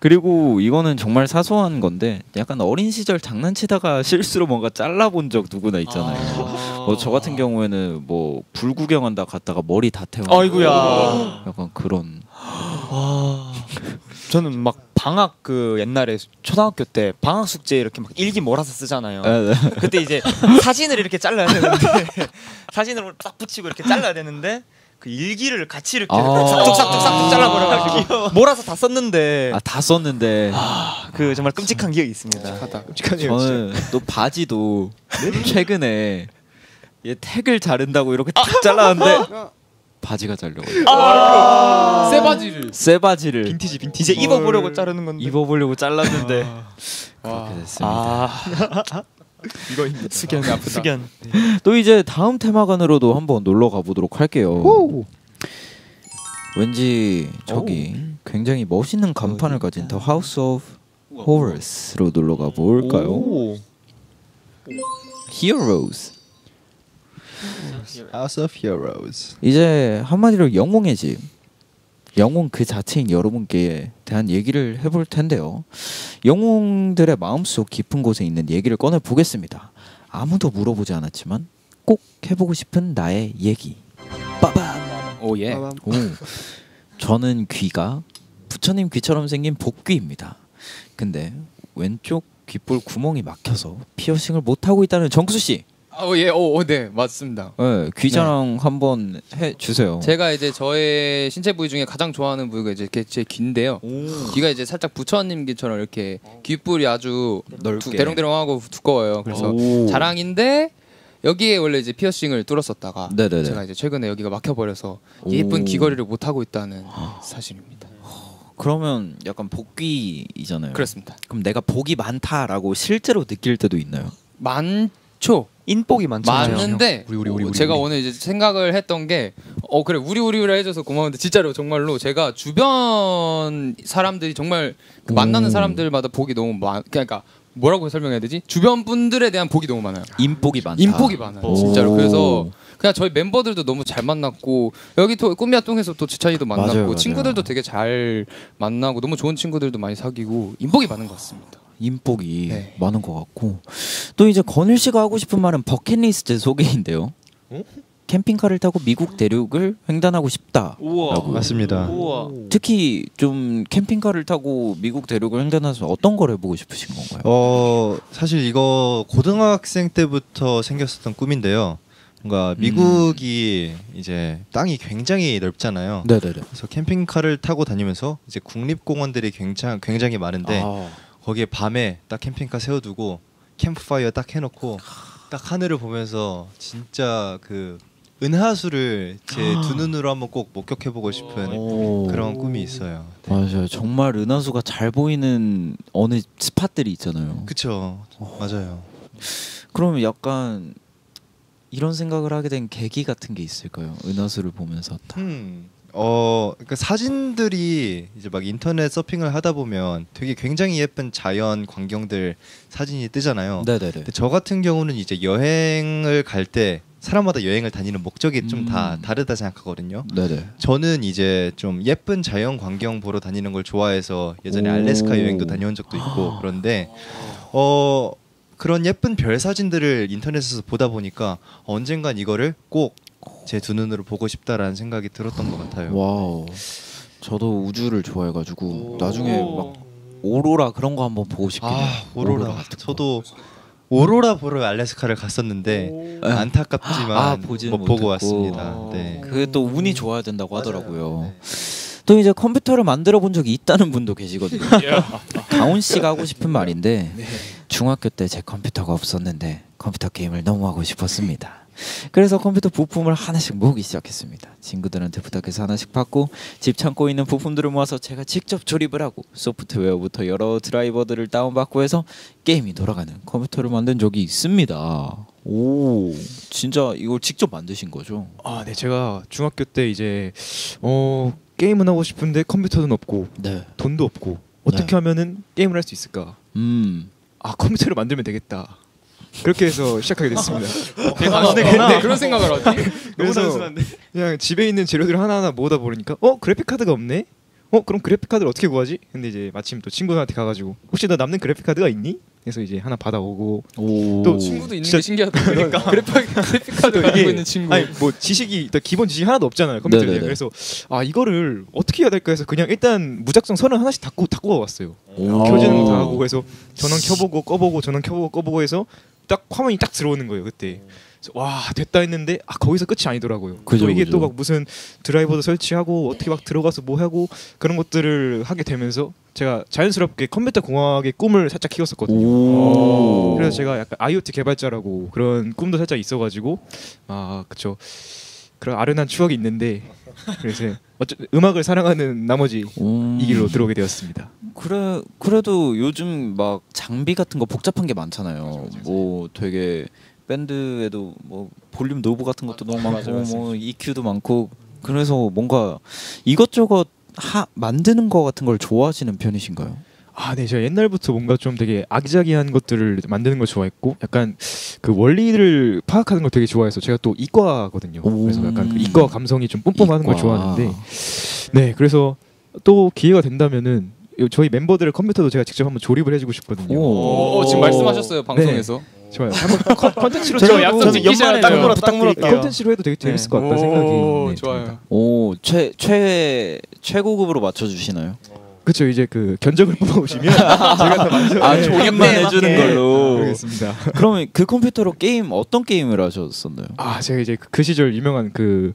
그리고 이거는 정말 사소한 건데 약간 어린 시절 장난치다가 실수로 뭔가 잘라본 적 누구나 있잖아요. 저 같은 경우에는 뭐 불 구경한다 갔다가 머리 다 태워. 아이고야. 약간 그런. 저는 막 방학 그 옛날에 초등학교 때 방학 숙제 이렇게 막 일기 몰아서 쓰잖아요. 네. 그때 이제 사진을 이렇게 잘라야 되는데 사진을 딱 붙이고 이렇게 잘라야 되는데 그 일기를 같이 이렇게 싹둑싹둑 잘라버려가지고 몰아서 다 썼는데 다 썼는데 그 정말 끔찍한 기억이 있습니다. 저는 또 바지도 최근에 얘 택을 자른다고 이렇게 탁 잘랐는데 바지가 잘려가지고 새 바지를 빈티지. 이제 입어보려고 자르는 건데 입어보려고 잘랐는데 그렇게 됐습니다. 이거 숙연이 아프다. 숙연. 또 이제 다음 테마관으로도 한번 놀러 가보도록 할게요. 왠지 저기 굉장히 멋있는 간판을 가진 The House of Horrors로 놀러 가볼까요? Heroes. House of Heroes. 이제 한마디로 영웅의 집, 영웅 그 자체인 여러분께 대한 얘기를 해볼 텐데요. 영웅들의 마음속 깊은 곳에 있는 얘기를 꺼내 보겠습니다. 아무도 물어보지 않았지만 꼭 해보고 싶은 나의 얘기. 빠밤. 오예. 저는 귀가 부처님 귀처럼 생긴 복귀입니다. 근데 왼쪽 귓볼 구멍이 막혀서 피어싱을 못 하고 있다는 정수 씨. 네, 맞습니다. 네, 귀 자랑 한번 해 주세요. 제가 이제 저의 신체 부위 중에 가장 좋아하는 부위가 이제 제 귀인데요. 귀가 이제 살짝 부처님 귀처럼 이렇게 귓볼이 아주 넓게 대롱대롱하고 두꺼워요. 그래서 자랑인데 여기에 원래 이제 피어싱을 뚫었었다가 네네네. 제가 이제 최근에 여기가 막혀버려서 예쁜 귀걸이를 못 하고 있다는 사실입니다. 그러면 약간 복귀이잖아요. 그렇습니다. 그럼 내가 복이 많다라고 실제로 느낄 때도 있나요? 많죠. 인복이 많잖아요. 맞는데 제가 오늘 이제 생각을 했던 게 그래 우리우리라 해줘서 고마운데 진짜로 정말로 제가 주변 사람들이 정말 그 만나는 사람들마다 복이 너무 그러니까 뭐라고 설명해야 되지? 주변 분들에 대한 복이 너무 많아요. 인복이 많다. 인복이 많아요. 진짜로. 그래서 그냥 저희 멤버들도 너무 잘 만났고 여기 또 꾸미야 똥에서 또 지찬이도 만났고 맞아요. 친구들도 되게 잘 만나고 너무 좋은 친구들도 많이 사귀고 인복이 많은 것 같습니다. 인복이 많은 것 같고 또 이제 건일 씨가 하고 싶은 말은 버킷리스트 소개인데요. 캠핑카를 타고 미국 대륙을 횡단하고 싶다라고. 맞습니다. 특히 좀 캠핑카를 타고 미국 대륙을 횡단해서 어떤 걸 해보고 싶으신 건가요? 사실 이거 고등학생 때부터 생겼었던 꿈인데요. 뭔가 미국이 이제 땅이 굉장히 넓잖아요. 네네네. 그래서 캠핑카를 타고 다니면서 이제 국립공원들이 굉장히 많은데 거기에 밤에 딱 캠핑카 세워두고 캠프파이어 딱 해놓고 딱 하늘을 보면서 진짜 그 은하수를 제 두 눈으로 한번 꼭 목격해보고 싶은 그런 꿈이 있어요. 네. 맞아요. 정말 은하수가 잘 보이는 어느 스팟들이 있잖아요. 그쵸. 맞아요. 그러면 약간 이런 생각을 하게 된 계기 같은 게 있을까요? 은하수를 보면서 그러니까 사진들이 이제 막 인터넷 서핑을 하다 보면 되게 굉장히 예쁜 자연 광경들 사진이 뜨잖아요. 네네네. 근데 저 같은 경우는 이제 여행을 갈 때 사람마다 여행을 다니는 목적이 좀 다 다르다 생각하거든요. 네네. 저는 이제 좀 예쁜 자연 광경 보러 다니는 걸 좋아해서 예전에 알래스카 여행도 다녀온 적도 있고 그런데 그런 예쁜 별 사진들을 인터넷에서 보다 보니까 언젠간 이거를 꼭 제 두 눈으로 보고 싶다라는 생각이 들었던 것 같아요. 와우. 저도 우주를 좋아해가지고 나중에 막 오로라 그런 거 한번 보고 싶긴 해요. 오로라. 저도 오로라 보러 알래스카를 갔었는데 안타깝지만 보지는 못 보고 못했고. 왔습니다. 네. 그게 또 운이 좋아야 된다고 하더라고요. 또 이제 컴퓨터를 만들어 본 적이 있다는 분도 계시거든요. 가온 씨가 하고 싶은 말인데 중학교 때 제 컴퓨터가 없었는데 컴퓨터 게임을 너무 하고 싶었습니다. 그래서 컴퓨터 부품을 하나씩 모으기 시작했습니다. 친구들한테 부탁해서 하나씩 받고 집 창고에 있는 부품들을 모아서 제가 직접 조립을 하고 소프트웨어부터 여러 드라이버들을 다운받고 해서 게임이 돌아가는 컴퓨터를 만든 적이 있습니다. 오, 진짜 이걸 직접 만드신 거죠? 아, 네. 제가 중학교 때 이제 게임은 하고 싶은데 컴퓨터는 없고 네. 돈도 없고 어떻게 하면은 게임을 할 수 있을까? 컴퓨터를 만들면 되겠다. 그렇게 해서 시작하게 됐습니다. 네, 그런 생각을 하지. 그래서 그냥 집에 있는 재료들 하나하나 모으다 보니까 그래픽 카드가 없네. 그럼 그래픽 카드를 어떻게 구하지? 근데 이제 마침 또 친구한테 가가지고 혹시 너 남는 그래픽 카드가 있니? 그래서 이제 하나 받아오고 또 친구도 있는 게 신기하다. 그러니까 그래픽 카드 가지고 있는 친구. 아니 뭐 지식이 기본 지식 하나도 없잖아요 컴퓨터에. 그래서 이거를 어떻게 해야 될까 해서 그냥 일단 무작정 선을 하나씩 닫고 왔어요. 켜지는 거 다 하고 그래서 전원 켜보고 꺼보고 전원 켜보고 꺼보고 해서 딱 화면이 딱 들어오는 거예요 그때. 그래서 와 됐다 했는데 거기서 끝이 아니더라고요. 또 이게 또 막 무슨 드라이버도 설치하고 어떻게 막 들어가서 뭐 하고 그런 것들을 하게 되면서 제가 자연스럽게 컴퓨터 공학의 꿈을 살짝 키웠었거든요. 그래서 제가 약간 IoT 개발자라고 그런 꿈도 살짝 있어가지고 그쵸. 그런 아련한 추억이 있는데 그래서 음악을 사랑하는 나머지 이 길로 들어오게 되었습니다. 그래도 요즘 막 장비 같은 거 복잡한 게 많잖아요. 뭐 되게 밴드에도 뭐 볼륨 노브 같은 것도 너무 많고 뭐 EQ도 많고 그래서 뭔가 이것저것 만드는 거 같은 걸 좋아하시는 편이신가요? 네, 제가 옛날부터 뭔가 좀 되게 아기자기한 것들을 만드는 걸 좋아했고 약간 그 원리를 파악하는 걸 되게 좋아해서 제가 또 이과거든요. 그래서 약간 그 이과 감성이 좀 뿜뿜하는 걸 좋아하는데 네, 그래서 또 기회가 된다면은 저희 멤버들의 컴퓨터도 제가 직접 한번 조립을 해주고 싶거든요. 지금 말씀하셨어요 방송에서. 네. 좋아요. 한번 컨텐츠로 저 약속 지키셔야 돼요. 컨텐츠로 해도 되게 재밌을 것 같다 생각이. 좋아요. 오, 최고급으로 맞춰주시나요? 그렇죠. 이제 그 견적을 뽑아오시면 제가 다 만져. 조립만 해주는 걸로. 알겠습니다. 그러면 그 컴퓨터로 어떤 게임을 하셨었나요? 제가 이제 그 시절 유명한 그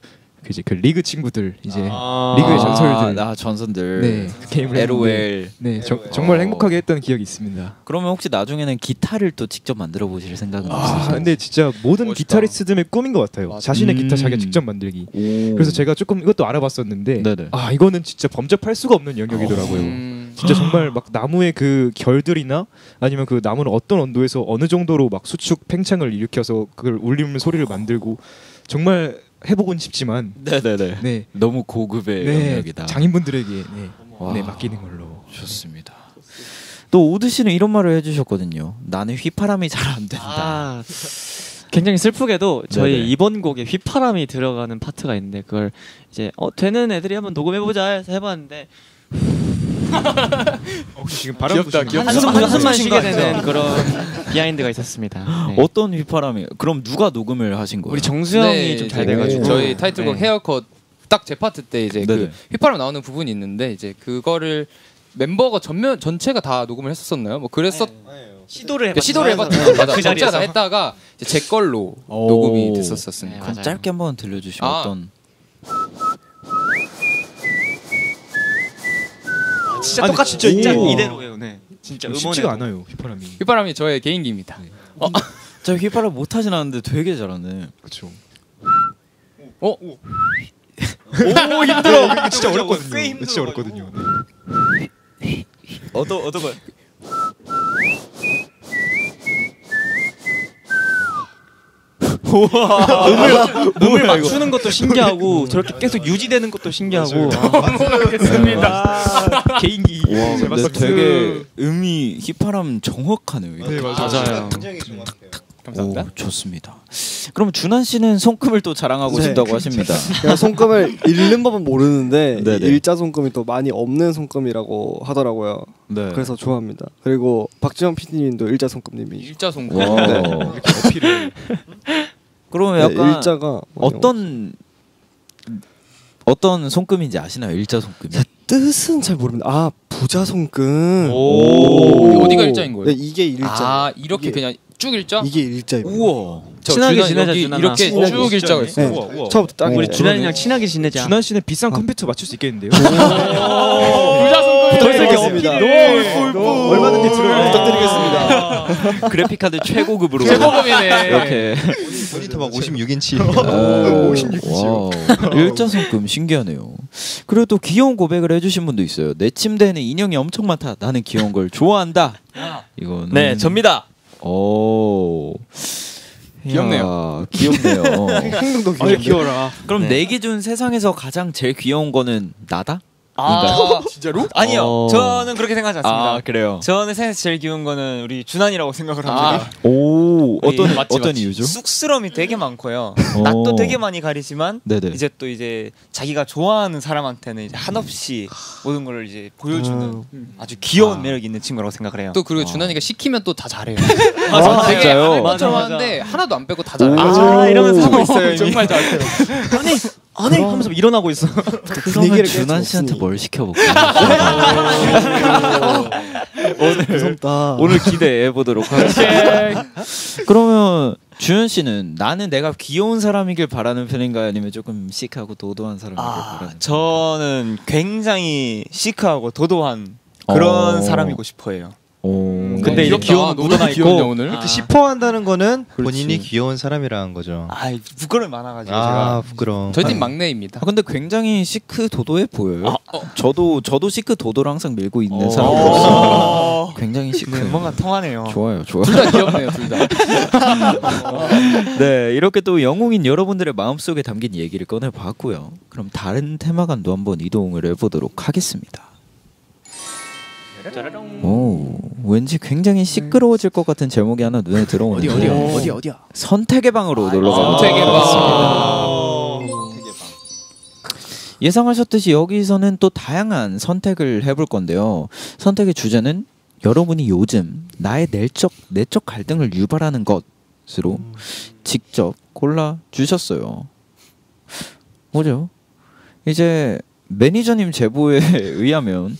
리그 친구들 이제 리그의 전설들. 전선들. 네, 그 게임을 LOL. 네, 정말 행복하게 했던 기억이 있습니다. 그러면 혹시 나중에는 기타를 또 직접 만들어 보실 생각은 없으세요? 근데 진짜 모든 기타리스트들의 꿈인 것 같아요. 자신의 기타 자기가 직접 만들기. 그래서 제가 조금 이것도 알아봤었는데 이거는 진짜 범접할 수가 없는 영역이더라고요. 진짜 정말 막 나무의 그 결들이나 아니면 그 나무를 어떤 온도에서 어느 정도로 막 수축 팽창을 일으켜서 그걸 울리는 소리를 만들고 정말 해보곤 싶지만 네. 너무 고급의 영역이다. 장인분들에게 맡기는 걸로. 좋습니다. 또 오드 씨는 이런 말을 해주셨거든요. 나는 휘파람이 잘 안 된다. 굉장히 슬프게도 저희 이번 곡에 휘파람이 들어가는 파트가 있는데 그걸 이제 되는 애들이 한번 녹음해보자 해서 해봤는데 혹시 지금 바람 부시는 한숨만 쉬게 되는 그런 비하인드가 있었습니다. 네. 어떤 휘파람이? 그럼 누가 녹음을 하신 거예요? 우리 정수 형이 좀 잘 돼가지고 저희 타이틀곡 헤어컷 딱 제 파트 때 이제 그 휘파람 나오는 부분이 있는데 이제 그거를 멤버가 전체가 다 녹음을 했었었나요? 뭐 그랬었 시도를 해봤죠. 맞아. 그 전체가 다 했다가 이제 제 걸로 녹음이 됐었었으니까. 그럼 짧게 한번 들려주시면 어떤? 진짜 똑같이 진짜 이대로예요. 네. 진짜 쉽지가 않아요 휘파람이. 휘파람이 저의 개인기입니다. 저 휘파람 못하진 않는데 되게 잘하네. 그렇죠. 오 힘들어. 이거 진짜 어렵거든요. 꽤 진짜 어렵거든요. 어떤 거? 음을 맞추는 것도 신기하고 저렇게 계속 유지되는 것도 신기하고. 반복하겠습니다. 개인기. 근데 되게 음이 휘파람 정확하네요. 네, 맞아요. 굉장히 정확해요. 감사합니다. 좋습니다. 그럼 준한 씨는 손금을 또 자랑하고 싶다고 하십니다. 제가 손금을 읽는 법은 모르는데 네네. 일자 손금이 또 많이 없는 손금이라고 하더라고요. 네. 그래서 좋아합니다. 그리고 박지원 PD님도 일자 손금님이. 일자 손금. 이렇게 어필을. 그러면 약간 일자가 어떤 손금인지 아시나요? 일자 손금이? 뜻은 잘 모릅니다. 부자 손금. 오. 어디가 일자인 거예요? 네, 이게 일자. 아 이렇게 그냥 쭉 일자? 이게 일자예요. 우와. 친하게 준하- 지내자, 여기 준하나. 이렇게 친하게 쭉 일자가 있어. 네. 우와, 우와. 처음부터 딱 우리 네. 준환이랑 친하게 지내자. 준환 씨는 비싼 컴퓨터 맞출 수 있겠는데요? 부탁드리겠습니다. 얼마든지 들어요. 부탁드리겠습니다. 그래픽 카드 최고급으로. 최고급이네. 이렇게. 모니터 막 56인치. 일자손금 신기하네요. 그리고 또 귀여운 고백을 해주신 분도 있어요. 내 침대에는 인형이 엄청 많다. 나는 귀여운 걸 좋아한다. 이거는 네, 접니다. 오. 귀엽네요. 이야, 귀엽네요. 행동도 아유 귀여워. 귀여워라. 그럼 네. 내 기준 세상에서 가장 제일 귀여운 거는 나다? 아, 진짜로? 아니요. 저는 그렇게 생각하지 않습니다. 아 그래요. 저는 세상에서 제일 귀여운 거는 우리 준환이라고 생각을 합니다. 오 어떤 맞지, 어떤 맞지. 이유죠? 쑥스러움이 되게 많고요. 낯도 되게 많이 가리지만 네네. 이제 또 이제 자기가 좋아하는 사람한테는 이제 한없이 모든 걸 이제 보여주는 아주 귀여운 매력이 있는 친구라고 생각을 해요. 또 그리고 준환이가 시키면 또 다 잘해요. 아, 되게 진짜요? 안 맞아, 맞아. 하는데 하나도 안 빼고 다 잘해요. 아, 이러면서 하고 있어요. 이미. 정말 잘해요. 아니 하면서 일어나고 있어. 그러면 준환 씨한테 뭘 시켜볼까요? 무섭다. 오늘 기대해 보도록 하겠습니다. 그러면 주현 씨는 나는 내가 귀여운 사람이길 바라는 편인가요? 아니면 조금 시크하고 도도한 사람이길 바라는? 저는 굉장히 시크하고 도도한 그런 사람이고 싶어요. 오. 근데 이제 귀여운 너무 묻어나 귀엽냐, 있고. 오늘. 이렇게 싶어한다는 거는 그렇지. 본인이 귀여운 사람이라는 거죠. 아, 부끄러움이 많아가지고 아 제가. 부끄러워. 저희 팀 막내입니다. 근데 굉장히 시크 도도해 보여요. 저도 시크 도도를 항상 밀고 있는 어. 사람으로서 굉장히 시크. 네, 뭔가 통하네요. 좋아요, 좋아요. 둘 다 귀엽네요, 둘 다. 네, 이렇게 또 영웅인 여러분들의 마음속에 담긴 얘기를 꺼내봤고요. 그럼 다른 테마관도 한번 이동을 해보도록 하겠습니다. 오, 왠지 굉장히 시끄러워질 것 같은 제목이 하나 눈에 들어오는데 어디야? 선택의 방으로 놀러가 선택의 방. 예상하셨듯이 여기서는 또 다양한 선택을 해볼 건데요. 선택의 주제는 여러분이 요즘 나의 내적 갈등을 유발하는 것으로 직접 골라 주셨어요. 뭐죠? 이제 매니저님 제보에 의하면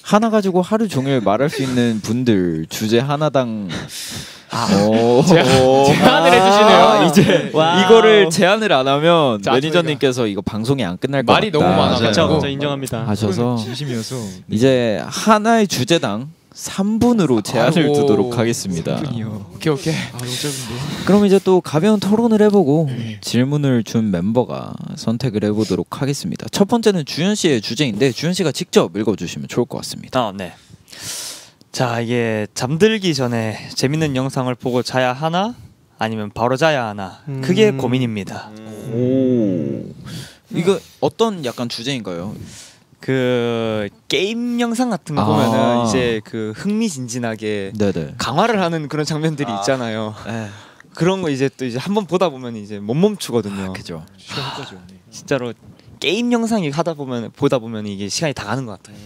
하나 가지고 하루 종일 말할 수 있는 분들 주제 하나당 제안을 해주시네요. 이제 와우. 이거를 제안을 안 하면 자, 매니저님께서 이거 방송이 안 끝날 것 말이 같다 너무 많아. 그렇죠. 저 인정합니다. 하셔서 진심이어서 이제 하나의 주제당 3분으로 제한을 아이고. 두도록 하겠습니다. 오케이. 아 너무 짧은데. 그럼 이제 또 가벼운 토론을 해보고 질문을 준 멤버가 선택을 해보도록 하겠습니다. 첫 번째는 주현 씨의 주제인데 주현 씨가 직접 읽어주시면 좋을 것 같습니다. 아, 네. 자, 이게 잠들기 전에 재밌는 영상을 보고 자야 하나 아니면 바로 자야 하나 그게 고민입니다. 오, 이거 어떤 약간 주제인가요? 그 게임 영상 같은 거 아. 보면은 이제 그 흥미진진하게 네네. 강화를 하는 그런 장면들이 있잖아요. 그런 거 이제 또 이제 한번 보다 보면 이제 못 멈추거든요. 그죠. 시간까지 오네. 진짜로 게임 영상이 보다 보면 이게 시간이 다 가는 것 같아요.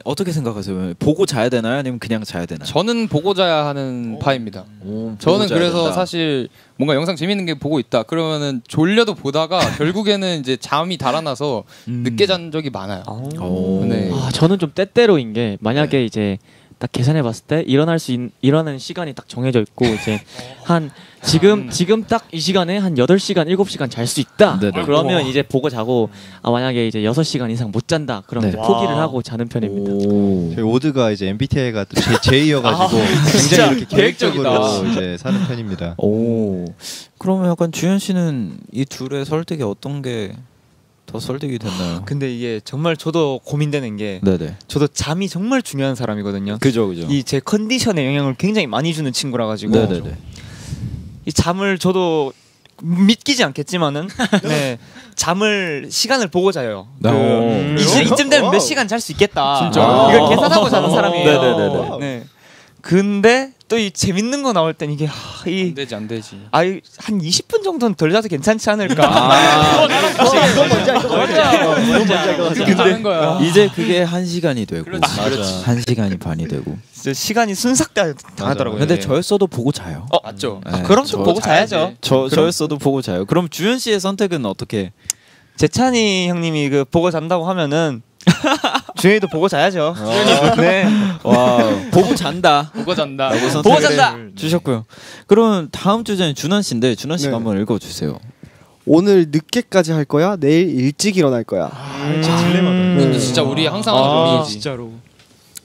어떻게 생각하세요? 보고 자야 되나요? 아니면 그냥 자야 되나요? 저는 보고 자야 하는 파입니다. 오, 저는 보고 자야 그래서 된다. 사실 뭔가 영상 재밌는 게 보고 있다. 그러면은 졸려도 보다가 결국에는 이제 잠이 달아나서 늦게 잔 적이 많아요. 오. 네. 아, 저는 좀 때때로인 게 만약에 이제 딱 계산해봤을 때 일어나는 시간이 딱 정해져 있고 이제 한 지금 딱 이 시간에 한 8시간 7시간 잘 수 있다. 네네. 그러면 이제 보고 자고 만약에 이제 6시간 이상 못 잔다. 그럼 네. 이제 포기를 하고 자는 편입니다. 오. 저희 오드가 이제 MBTI가 또 J여가지고 굉장히 이렇게 계획적으로 이제 사는 편입니다. 오. 그러면 약간 주현 씨는 이 둘의 설득이 어떤 게 더 설득이 됐나요? 근데 이게 정말 저도 고민되는 게 네네. 저도 잠이 정말 중요한 사람이거든요. 그죠. 이 제 컨디션에 영향을 굉장히 많이 주는 친구라 가지고 네네네. 이 잠을 저도 믿기지 않겠지만은 네, 잠을 시간을 보고 자요. 이쯤 되면 몇 시간 잘 수 있겠다. 진짜? 이걸 계산하고 자는 사람이에요. 네네네네. 네. 근데 또 이 재밌는 거 나올 땐 이게 안 되지 안 되지. 한 20분 정도는 덜 자도 괜찮지 않을까. 괜찮은 거야. 이제 그게 1시간이 되고 그렇지. 1시간이 반이 되고. 진짜 시간이 순삭 당하더라고요. 근데 이게. 저였어도 보고 자요. 맞죠. 네, 그럼 또 저 보고 자야죠. 저였어도 보고 자요. 그럼 주현 씨의 선택은 어떻게? 재찬이 형님이 그 보고 잔다고 하면은 주현이도 보고 자야죠. 네. 와 보고 잔다. 보고 잔다. 보고 잔다. 주셨고요. 그럼 다음 주제는 준환 씨인데 준환 씨가 네. 한번 읽어주세요. 오늘 늦게까지 할 거야? 내일 일찍 일어날 거야? 진짜 딜레마다. 근데 진짜 우리 항상 하는 고민이지. 진짜로.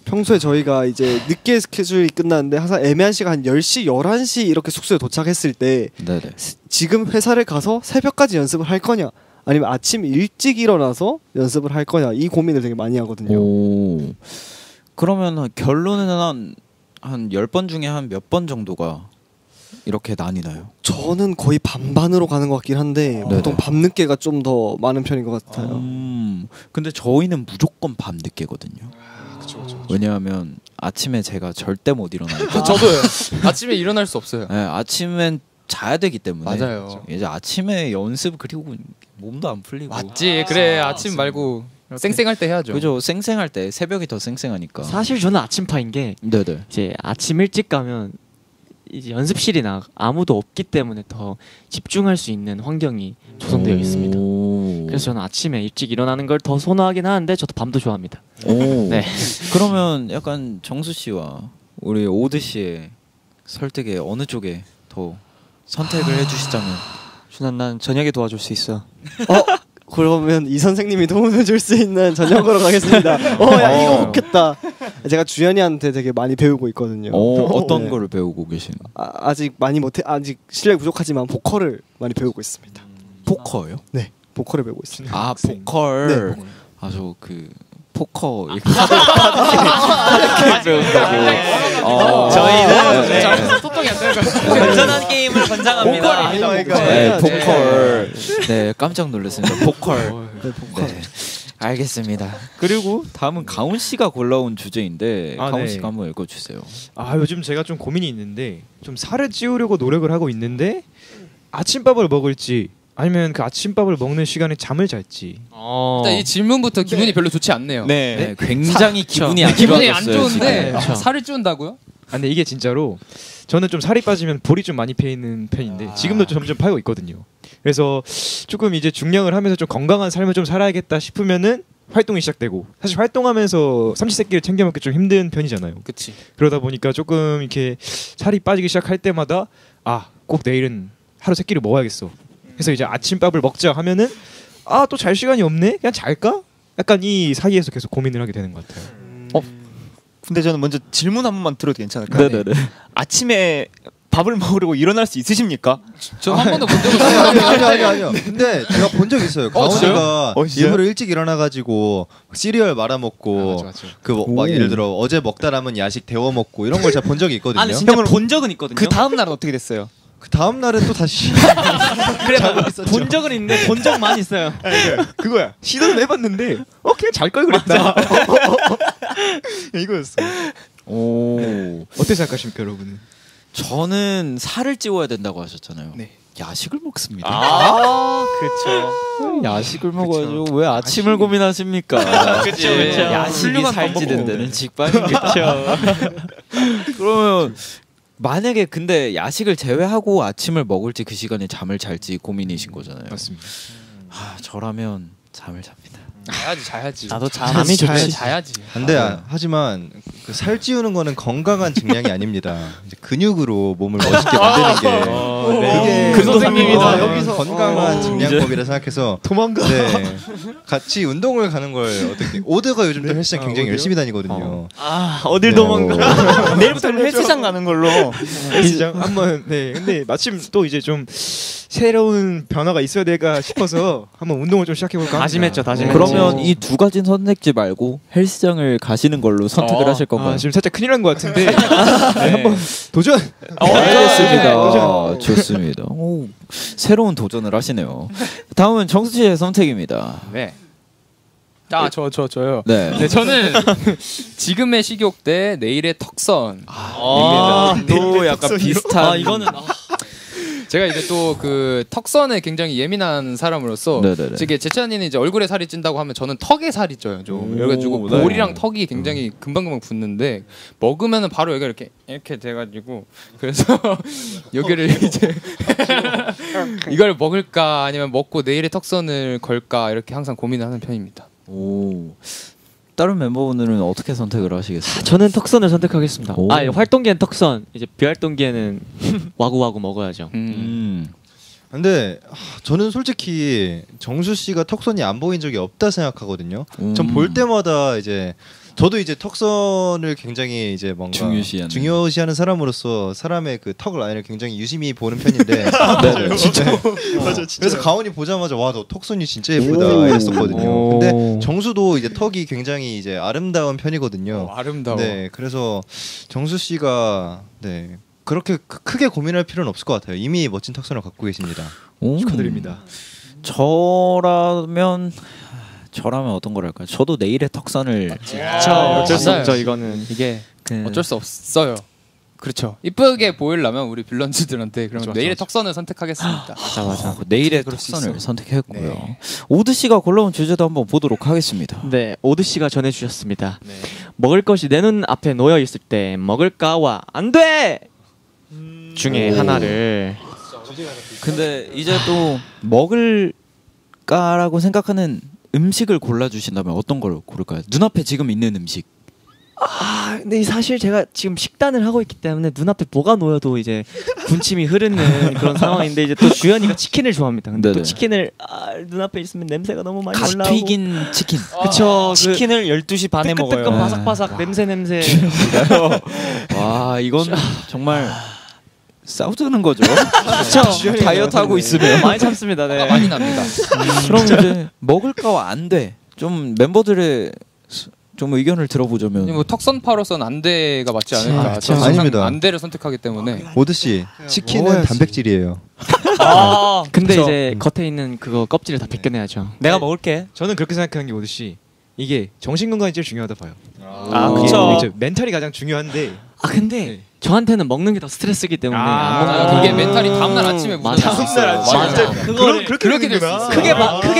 평소에 저희가 이제 늦게 스케줄이 끝나는데 항상 애매한 시간 한 10시, 11시 이렇게 숙소에 도착했을 때 네네. 지금 회사를 가서 새벽까지 연습을 할 거냐 아니면 아침 일찍 일어나서 연습을 할 거냐 이 고민을 되게 많이 하거든요. 오. 그러면 결론은 한 10번 중에 한 몇 번 정도가 이렇게 나뉘나요? 저는 거의 반반으로 가는 것 같긴 한데 보통 밤늦게가 좀 더 많은 편인 것 같아요. 근데 저희는 무조건 밤늦게거든요. 왜냐하면 아침에 제가 절대 못 일어나니까. 저도요. 아침에 일어날 수 없어요. 네, 아침엔 자야 되기 때문에. 맞아요. 이제 아침에 연습 그리고 몸도 안 풀리고. 맞지. 그래 아침 말고 쌩쌩할 때 해야죠. 그죠. 쌩쌩할 때 새벽이 더 쌩쌩하니까. 사실 저는 아침파인 게 네네. 이제 아침 일찍 가면 이제 연습실이나 아무도 없기 때문에 더 집중할 수 있는 환경이 조성되어 있습니다. 그래서 저는 아침에 일찍 일어나는 걸 더 선호하긴 하는데 저도 밤도 좋아합니다. 네. 그러면 약간 정수 씨와 우리 오드 씨의 설득에 어느 쪽에 더 선택을 해주시자면. 준환 난 저녁에 도와줄 수 있어. 그러면 이 선생님이 도움을 줄 수 있는 저녁으로 가겠습니다. 야 이거 좋겠다. 제가 주현이한테 되게 많이 배우고 있거든요. 어떤 네. 거를 배우고 계시는? 아직 많이 못해 아직 실력이 부족하지만 보컬을 많이 배우고 있습니다. 포커요? 네, 보컬을 배우고 있습니다. 아 보컬. 네, 보컬. 저 그 포커 이렇게 카드 배운다고. 저희는 소통이 안 되는 거야. 건전한 게임을 권장합니다. 네, 보컬. 네, 깜짝 놀랐습니다. 보컬. 네, 보컬. 네. 알겠습니다. 그리고 다음은 가훈 씨가 골라온 주제인데 가훈 네. 씨가 한번 읽어주세요. 요즘 제가 좀 고민이 있는데 좀 살을 찌우려고 노력을 하고 있는데 아침밥을 먹을지 아니면 그 아침밥을 먹는 시간에 잠을 잘지. 일단 이 질문부터 기분이 별로 좋지 않네요. 네, 굉장히 기분이 안 기분이 안 좋아졌어요, 좋은데 지금. 살을 찌운다고요? 근데 이게 진짜로 저는 좀 살이 빠지면 볼이 좀 많이 패이는 편인데 지금도 점점 파고 있거든요. 그래서 조금 이제 중량을 하면서 좀 건강한 삶을 좀 살아야겠다 싶으면은 활동이 시작되고 사실 활동하면서 삼시세끼를 챙겨 먹기 좀 힘든 편이잖아요. 그치. 그러다 보니까 조금 이렇게 살이 빠지기 시작할 때마다 꼭 내일은 하루 세 끼를 먹어야겠어. 그래서 이제 아침밥을 먹자 하면은 또 잘 시간이 없네. 그냥 잘까? 약간 이 사이에서 계속 고민을 하게 되는 것 같아요. 근데 저는 먼저 질문 한 번만 들어도 괜찮을까요? 네네네. 아침에 밥을 먹으려고 일어날 수 있으십니까? 전 한 번도 본 적은 없어요. 아니요. 근데 제가 본 적 있어요. 가훈이가 일부러 일찍 일어나가지고 시리얼 말아 먹고 맞아. 막 예를 들어 어제 먹다 남은 야식 데워 먹고 이런 걸 제가 본 적이 있거든요. 아니 진짜 본 적은 있거든요. 그 다음 날은 어떻게 됐어요? 그 다음 날은 또 다시 그래 본 적은 있는데 본 적만 있어요. 그거야. 시도는 해봤는데 그냥 잘 걸 그랬다. 이거였어. 오. 어떻게 생각하십니까, 여러분은? 저는 살을 찌워야 된다고 하셨잖아요. 네. 야식을 먹습니다. 그렇죠. 야식을 먹어야죠. 왜 아침을 고민하십니까? 그쵸. 야식이 훌륭한 살찌는 데는 직방입니다. 그러면 만약에 근데 야식을 제외하고 아침을 먹을지 그 시간에 잠을 잘지 고민이신 거잖아요. 맞습니다. 저라면 잠을 잡니다. 자야지. 나도 잠이 좋지. 자야지. 근데 하지만 그 살 찌우는 거는 건강한 증량이 아닙니다. 이제 근육으로 몸을 멋있게 만드는 게 그게 그 선생님이다. 여기서 건강한 증량법이라 생각해서 도망가. 네, 같이 운동을 가는 걸 어떻게 오드가 요즘 또 헬스장 굉장히 열심히 다니거든요. 어딜 네. 도망가? 내일부터는 헬스장 가는 걸로. 헬스장 한번 근데 마침 또 이제 좀 새로운 변화가 있어야 될까 싶어서 한번 운동을 좀 시작해 볼까. 다짐했죠. 그러면 이 두 가지 선택지 말고 헬스장을 가시는 걸로 선택을 하실 건가요? 지금 살짝 큰일 난 것 같은데 한번 도전. 알겠습니다. 좋습니다. 오, 새로운 도전을 하시네요. 다음은 정수 씨의 선택입니다. 네. 저요. 네. 네, 저는 지금의 식욕 대 내일의 턱선. 또 약간 비슷한. 이거는 제가 이제 또 그 턱선에 굉장히 예민한 사람으로서 네네네. 이게 제찬이는 이제 얼굴에 살이 찐다고 하면 저는 턱에 살이 쪄요. 좀 그래가지고 네. 볼이랑 턱이 굉장히 금방금방 붙는데 먹으면은 바로 여기 이렇게 돼가지고 그래서 여기를 이제 이걸 먹을까 아니면 먹고 내일의 턱선을 걸까 이렇게 항상 고민을 하는 편입니다. 오. 다른 멤버분들은 어떻게 선택을 하시겠어요? 저는 턱선을 선택하겠습니다. 오. 활동기엔 턱선, 이제 비활동기에는 와구와구 먹어야죠. 근데 저는 솔직히 정수 씨가 턱선이 안 보인 적이 없다 생각하거든요. 전 볼 때마다 이제 저도 이제 턱선을 굉장히 이제 뭔가 중요시하는 사람으로서 사람의 그 턱 라인을 굉장히 유심히 보는 편인데 네, 진짜 맞아, 진짜. 그래서 가온이 보자마자 와 너 턱선이 진짜 예쁘다 이랬었거든요. 근데 정수도 이제 턱이 굉장히 이제 아름다운 편이거든요. 아름다워. 네, 그래서 정수 씨가 네. 그렇게 크게 고민할 필요는 없을 것 같아요. 이미 멋진 턱선을 갖고 계십니다. 축하드립니다. 저라면 어떤 걸 할까요? 저도 내일의 턱선을 어쩔 수 없죠. 이거는 이게 어쩔 수 없어요. 그렇죠. 이쁘게 보이려면 우리 빌런즈들한테 그럼 내일의 턱선을 선택하겠습니다. 맞아. 내일의 턱선을 선택했고요. 네. 오드 씨가 골라온 주제도 한번 보도록 하겠습니다. 네, 오드 씨가 전해주셨습니다. 네. 먹을 것이 내 눈 앞에 놓여 있을 때 먹을까와 안 돼. 중에 하나를. 근데 이제 또 먹을까라고 생각하는 음식을 골라주신다면 어떤 걸 고를까요? 눈앞에 지금 있는 음식. 근데 사실 제가 지금 식단을 하고 있기 때문에 눈앞에 뭐가 놓여도 이제 군침이 흐르는 그런 상황인데 이제 또 주연이가 치킨을 좋아합니다. 근데 또 치킨을 눈앞에 있으면 냄새가 너무 많이 올라오고. 갓 튀긴 치킨. 그쵸. 치킨을 12시 반에 먹어요. 뜨끈뜨끈 바삭바삭 냄새. 와 이건 정말 싸우자는 거죠. 그렇죠. 다이어트 하고 있으면 많이 참습니다. 네. 많이 납니다. 그럼 이제 먹을까와 안 돼. 좀 멤버들의 좀 의견을 들어보자면 뭐 턱선파로서는 안돼가 맞지 않을까. 저는 아닙니다. 안돼를 선택하기 때문에. 오드 씨, 치킨은 단백질이에요. 근데 이제 겉에 있는 그거 껍질을 다 벗겨내야죠. 내가 먹을게. 저는 그렇게 생각하는 게 오드 씨. 이게 정신 건강이 제일 중요하다 봐요. 그렇죠. 멘탈이 가장 중요한데. 근데 저한테는 먹는 게 더 스트레스이기 때문에 그게 멘탈이 다음날 아침에 맞아. 그렇게 될 수 있어. 크게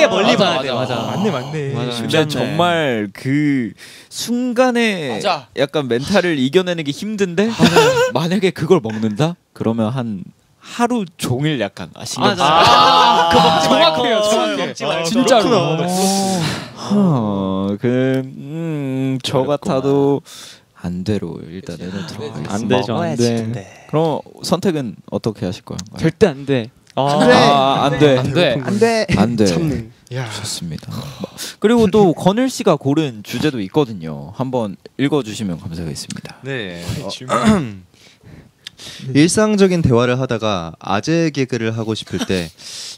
멀리 봐야 돼. 맞아. 맞네. 근데 정말 그 순간에 약간 멘탈을 이겨내는 게 힘든데 만약에 그걸 먹는다? 그러면 한 하루 종일 약간 신경 쓰. 정확해요. 먹지 말고. 진짜로. 저 같아도 안대로 일단 내는 들어가겠습니다. 안 되죠. 안 돼. 그럼 선택은 어떻게 하실 거예요? 절대 안 돼. 안 돼. 참네. 좋습니다. 그리고 또 건일 씨가 고른 주제도 있거든요. 한번 읽어주시면 감사하겠습니다. 네. 일상적인 대화를 하다가 아재 개그를 하고 싶을 때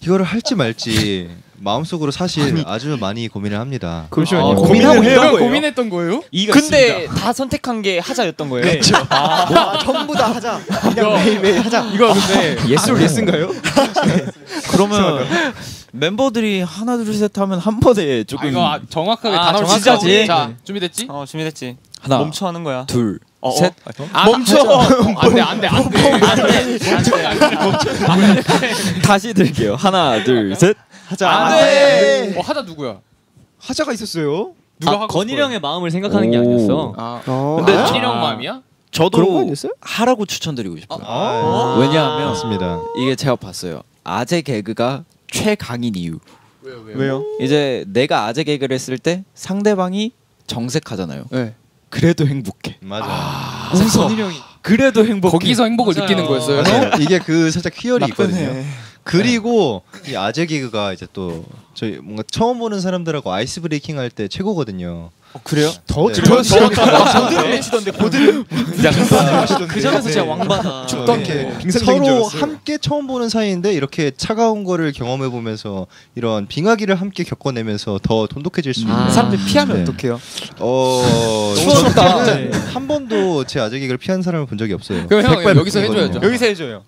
이거를 할지 말지 마음속으로 사실 아주 많이 고민을 합니다. 고민했던 거예요? 근데 다 선택한 게 하자였던 거예요. 네. 전부 다 하자. 그냥 매일매일 하자. 이거 근데 예스인가요? 그러면 멤버들이 하나 둘 셋 하면 한 번에 조금 이거 정확하게 단어를 진짜지? 자, 준비됐지? 준비됐지. 하나 멈춰 하는 거야. 둘 셋. 멈춰. 안돼. 다시 들게요. 하나 둘 셋. 하자. 안돼. 하자 누구야? 하자가 있었어요. 누가 하고 건일 형의 마음을 생각하는 게 아니었어. 근데 건일 형 마음이야? 저도 하라고 추천드리고 싶어요. 왜냐하면 맞습니다. 이게 제가 봤어요. 아재 개그가 최강인 이유. 왜요? 이제 내가 아재 개그를 했을 때 상대방이 정색하잖아요. 네. 그래도 행복해. 맞아. 웃어. 그래도 행복해. 거기서 행복을 느끼는 거였어요. 이게 그 살짝 퀴어리 있거든요. 그리고 이 아재 개그가 이제 또 저희 뭔가 처음 보는 사람들하고 아이스 브레이킹 할 때 최고거든요. 그래요? 더 치던데 고드름. 그 점에서 진짜 왕바다. 서로 함께 처음 보는 사이인데 이렇게 차가운 거를 경험해 보면서 이런 빙하기를 함께 겪어내면서 더 돈독해질 수 있는. 사람들 피하면 어떡해요? 저는 한 번도 제 아재 개그를 피한 사람을 본 적이 없어요. 그럼 형 여기서 백발 해줘야죠. 여기서 해줘요.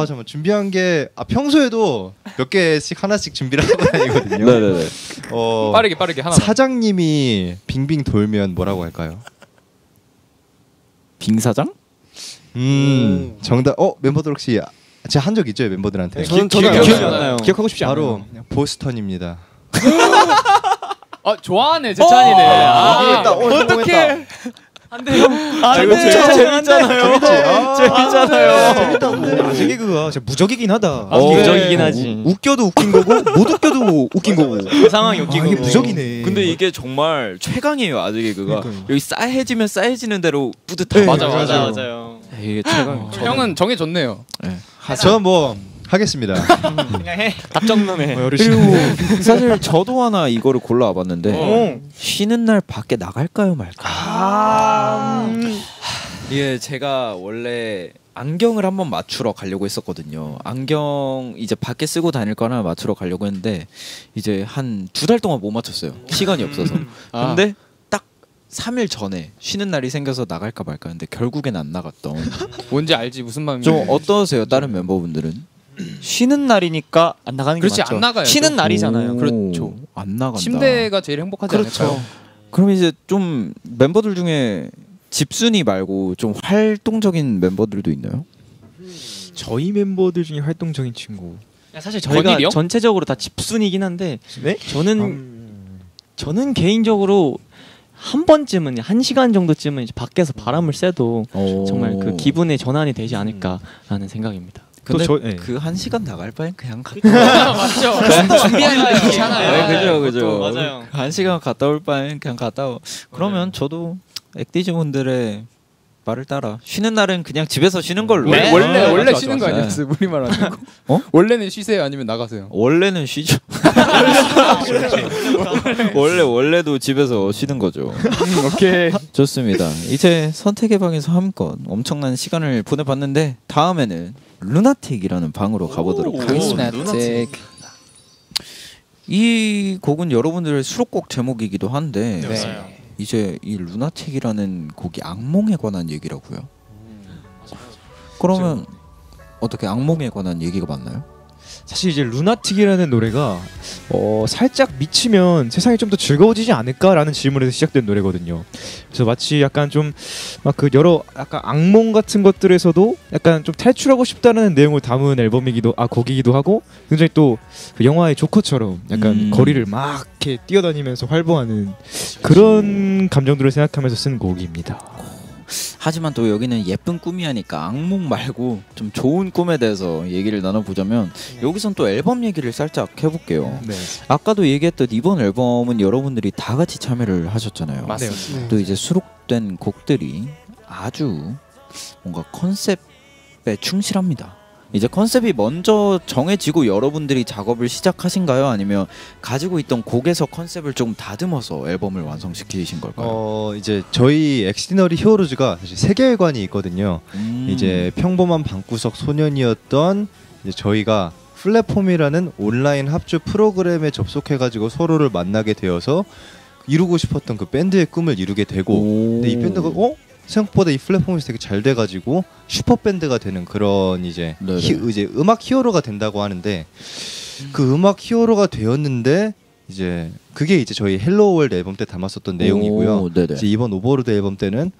잠깐 준비한 게 평소에도 몇 개씩 하나씩 준비를 하고 다니거든요. 네네네. 빠르게 하나. 사장님이 빙빙 돌면 뭐라고 할까요? 빙사장? 정답. 멤버들 혹시 제가 한 적 있죠 멤버들한테? 저는 기억이 안 나요. 기억하고 싶지 않아요. 바로 보스턴입니다. 좋아하네 제찬이네. 어떡해. 이거 재밌잖아요. 재밌잖아요. 아재 개그가 진짜 무적이긴 하다. 무적이긴 하지. 웃겨도 웃긴 거고 못 웃겨도 웃긴 거고. 그 상황이 웃긴 이게 거고. 무적이네. 근데 이게 정말 최강이에요, 아재 개그가. 그러니까요. 여기 쌓여지면 쌓여지는 대로 뿌듯하고. 맞아요. 이게 최강. 형은 정해졌네요. 저는 뭐 하겠습니다. 그냥 해. 답정너네. 그리고 사실 저도 하나 이거를 골라와봤는데 쉬는 날 밖에 나갈까요 말까요? 예, 제가 원래 안경을 한번 맞추러 가려고 했었거든요. 안경 이제 밖에 쓰고 다닐 거나 맞추러 가려고 했는데 이제 한 2달 동안 못 맞췄어요. 시간이 없어서. 근데 딱 3일 전에 쉬는 날이 생겨서 나갈까 말까 했는데 결국엔 안 나갔던. 뭔지 알지 무슨 마음인지. 좀 어떠세요, 다른 멤버분들은? 쉬는 날이니까 안 나가는 게 그렇지, 맞죠. 안 나가요. 쉬는 날이잖아요. 그렇죠. 안 나간다. 침대가 제일 행복하지 않을까요? 그럼 이제 좀 멤버들 중에 집순이 말고 좀 활동적인 멤버들도 있나요? 저희 멤버들 중에 활동적인 친구. 사실 저희가 건일이 형? 전체적으로 다 집순이긴 한데 네? 저는 개인적으로 한 번쯤은 1시간 정도쯤은 이제 밖에서 바람을 쐬도 정말 그 기분의 전환이 되지 않을까라는 생각입니다. 근데 또 저- 네. 그 1시간 나갈 바엔 그냥 갔다 맞죠. 준비하는 게 괜찮아요. 네, 그죠. 맞아요. 1시간 갔다 올 바엔 그냥 갔다 오. 그러면 저도 액티즈 분들의 말을 따라 쉬는 날은 그냥 집에서 쉬는 걸로. 네. 원래 맞아, 쉬는 거 맞아. 아니었어요? 우리 말 안 듣고. 어? 원래는 쉬세요 아니면 나가세요? 원래는 쉬죠. 원래도 집에서 쉬는 거죠. 오케이. 좋습니다. 이제 선택의 방에서 한건 엄청난 시간을 보내봤는데 다음에는 루나틱이라는 방으로 가보도록 하겠습니다. 이 곡은 여러분들의 수록곡 제목이기도 한데 이제 이 루나틱이라는 곡이 악몽에 관한 얘기라고요. 그러면 어떻게 악몽에 관한 얘기가 맞나요? 사실 이제 루나틱이라는 노래가 살짝 미치면 세상이 좀 더 즐거워지지 않을까라는 질문에서 시작된 노래거든요. 그래서 마치 약간 좀 막 그 여러 약간 악몽 같은 것들에서도 약간 좀 탈출하고 싶다는 내용을 담은 곡이기도 하고 굉장히 또 그 영화의 조커처럼 약간 거리를 막 이렇게 뛰어다니면서 활보하는 그런 감정들을 생각하면서 쓴 곡입니다. 하지만 또 여기는 예쁜 꿈이 하니까 악몽 말고 좀 좋은 꿈에 대해서 얘기를 나눠보자면 여기선 또 앨범 얘기를 살짝 해볼게요. 네. 아까도 얘기했던 이번 앨범은 여러분들이 다 같이 참여를 하셨잖아요. 맞습니다. 또 이제 수록된 곡들이 아주 뭔가 컨셉에 충실합니다. 이제 컨셉이 먼저 정해지고 여러분들이 작업을 시작하신가요? 아니면 가지고 있던 곡에서 컨셉을 조금 다듬어서 앨범을 완성시키신 걸까요? 이제 저희 엑스디너리 히어로즈가 사실 세계관이 있거든요. 이제 평범한 방구석 소년이었던 이제 저희가 플랫폼이라는 온라인 합주 프로그램에 접속해가지고 서로를 만나게 되어서 이루고 싶었던 그 밴드의 꿈을 이루게 되고, 근데 이 밴드가 생각보다 이 플랫폼에서 되게 잘 돼가지고 슈퍼 밴드가 되는 그런 이제 이제 음악 히어로가 된다고 하는데, 그 음악 히어로가 되었는데 이제 그게 이제 저희 헬로 월드 앨범 때 담았었던 내용이고요. 이제 이번 오버로드 앨범 때는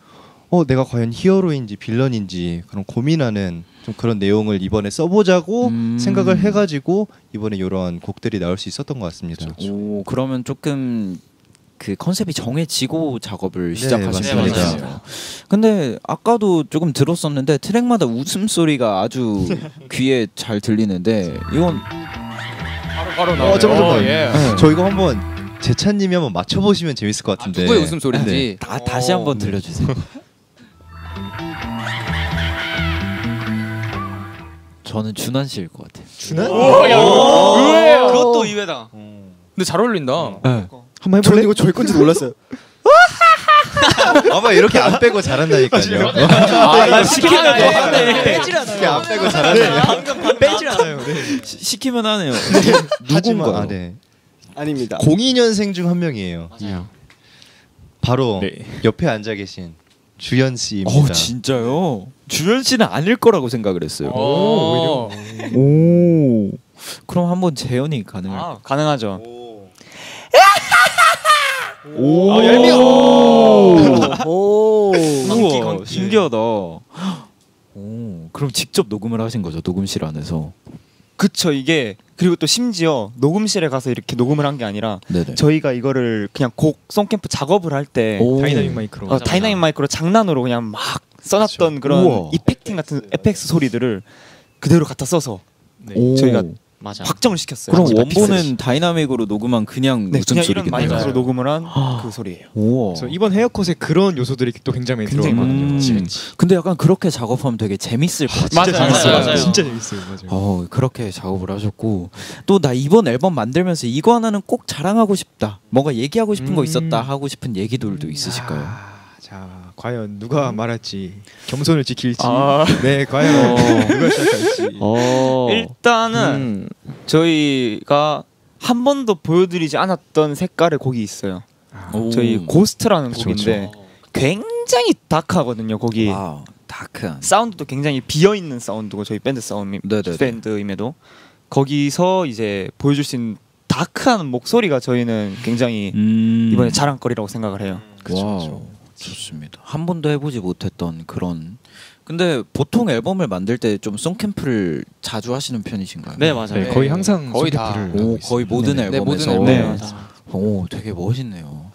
내가 과연 히어로인지 빌런인지 그런 고민하는 좀 그런 내용을 이번에 써보자고 생각을 해가지고 이번에 이런 곡들이 나올 수 있었던 것 같습니다. 오, 그러면 조금 그 컨셉이 정해지고 작업을 시작하신 맞습니다. 거네요. 근데 아까도 조금 들었었는데 트랙마다 웃음소리가 아주 귀에 잘 들리는데 이건 바로 나와요. 잠깐만. 예. 저 이거 한번 재찬님이 한번 맞춰보시면 재밌을 것 같은데. 누구의 웃음소리인지. 다시 한번 들려주세요. 저는 준환 씨일 것 같아요. 준환? 의외예요. 그것도 의외다. 근데 잘 어울린다. 한번 저는 해볼래? 이거 저일 건지 몰랐어요. 아마 이렇게 안 빼고 잘한다니까요. 빼질 않아요. 이렇게 안 빼고 잘한다니까요. 방금 빼질 않아요. 시키면 하네요. 하지만, 누군가요? 네. 아닙니다. 02년생 중 한 명이에요. 맞아요. 바로 네. 옆에 앉아 계신 주연 씨입니다. 진짜요? 주연 씨는 아닐 거라고 생각을 했어요. 오. 오. 그럼 한번 재현이 가능할까요? 가능하죠. 오. 얄미워. 오. 우와, 신기하다. 오, 그럼 직접 녹음을 하신 거죠? 녹음실 안에서. 그쵸. 이게 그리고 또 심지어 녹음실에 가서 이렇게 녹음을 한 게 아니라 네네. 저희가 이거를 그냥 곡 송캠프 작업을 할 때 다이나믹 마이크로. 다이나믹 마이크로 장난으로 그냥 막 써놨던 그쵸. 그런 우와. 이펙팅 같은 에펙스 소리들을 그대로 갖다 써서 네. 저희가 맞아. 확정을 시켰어요. 그럼 마지막 원본은 픽스를. 다이나믹으로 녹음한 그냥 네, 그냥 웃음소리겠네요. 이런 마이크로 녹음을 한 그 소리예요. 우와. 그래서 이번 헤어컷에 그런 요소들이 또 굉장히 많이 굉장히 들어가거든요. 근데 약간 그렇게 작업하면 되게 재밌을 것 같아요. 맞아요, 맞아요. 진짜 재밌어요. 맞아요. 그렇게 작업을 하셨고 또 나 이번 앨범 만들면서 이거 하나는 꼭 자랑하고 싶다. 뭔가 얘기하고 싶은 거 있었다 하고 싶은 얘기들도 있으실까요? 자, 과연 누가 말할지 겸손을 지킬지. 아. 네, 과연 누가 시작할지. 일단은 저희가 한 번도 보여드리지 않았던 색깔의 곡이 있어요. 저희 고스트라는 그쵸, 곡인데 굉장히 다크하거든요. 곡이 와우, 다크한. 사운드도 굉장히 비어 있는 사운드고 저희 밴드 네네네. 밴드임에도 거기서 이제 보여줄 수 있는 다크한 목소리가 저희는 굉장히 이번에 자랑거리라고 생각을 해요. 와우, 좋습니다. 한 번도 해보지 못했던 그런. 근데 보통 앨범을 만들 때 좀 송캠프를 자주 하시는 편이신가요? 네 맞아요. 네, 거의 항상 거의 다. 송캠프를 오, 하고 거의 있습니다. 모든 네, 네. 앨범에서. 모든 네. 앨범. 오, 되게 멋있네요.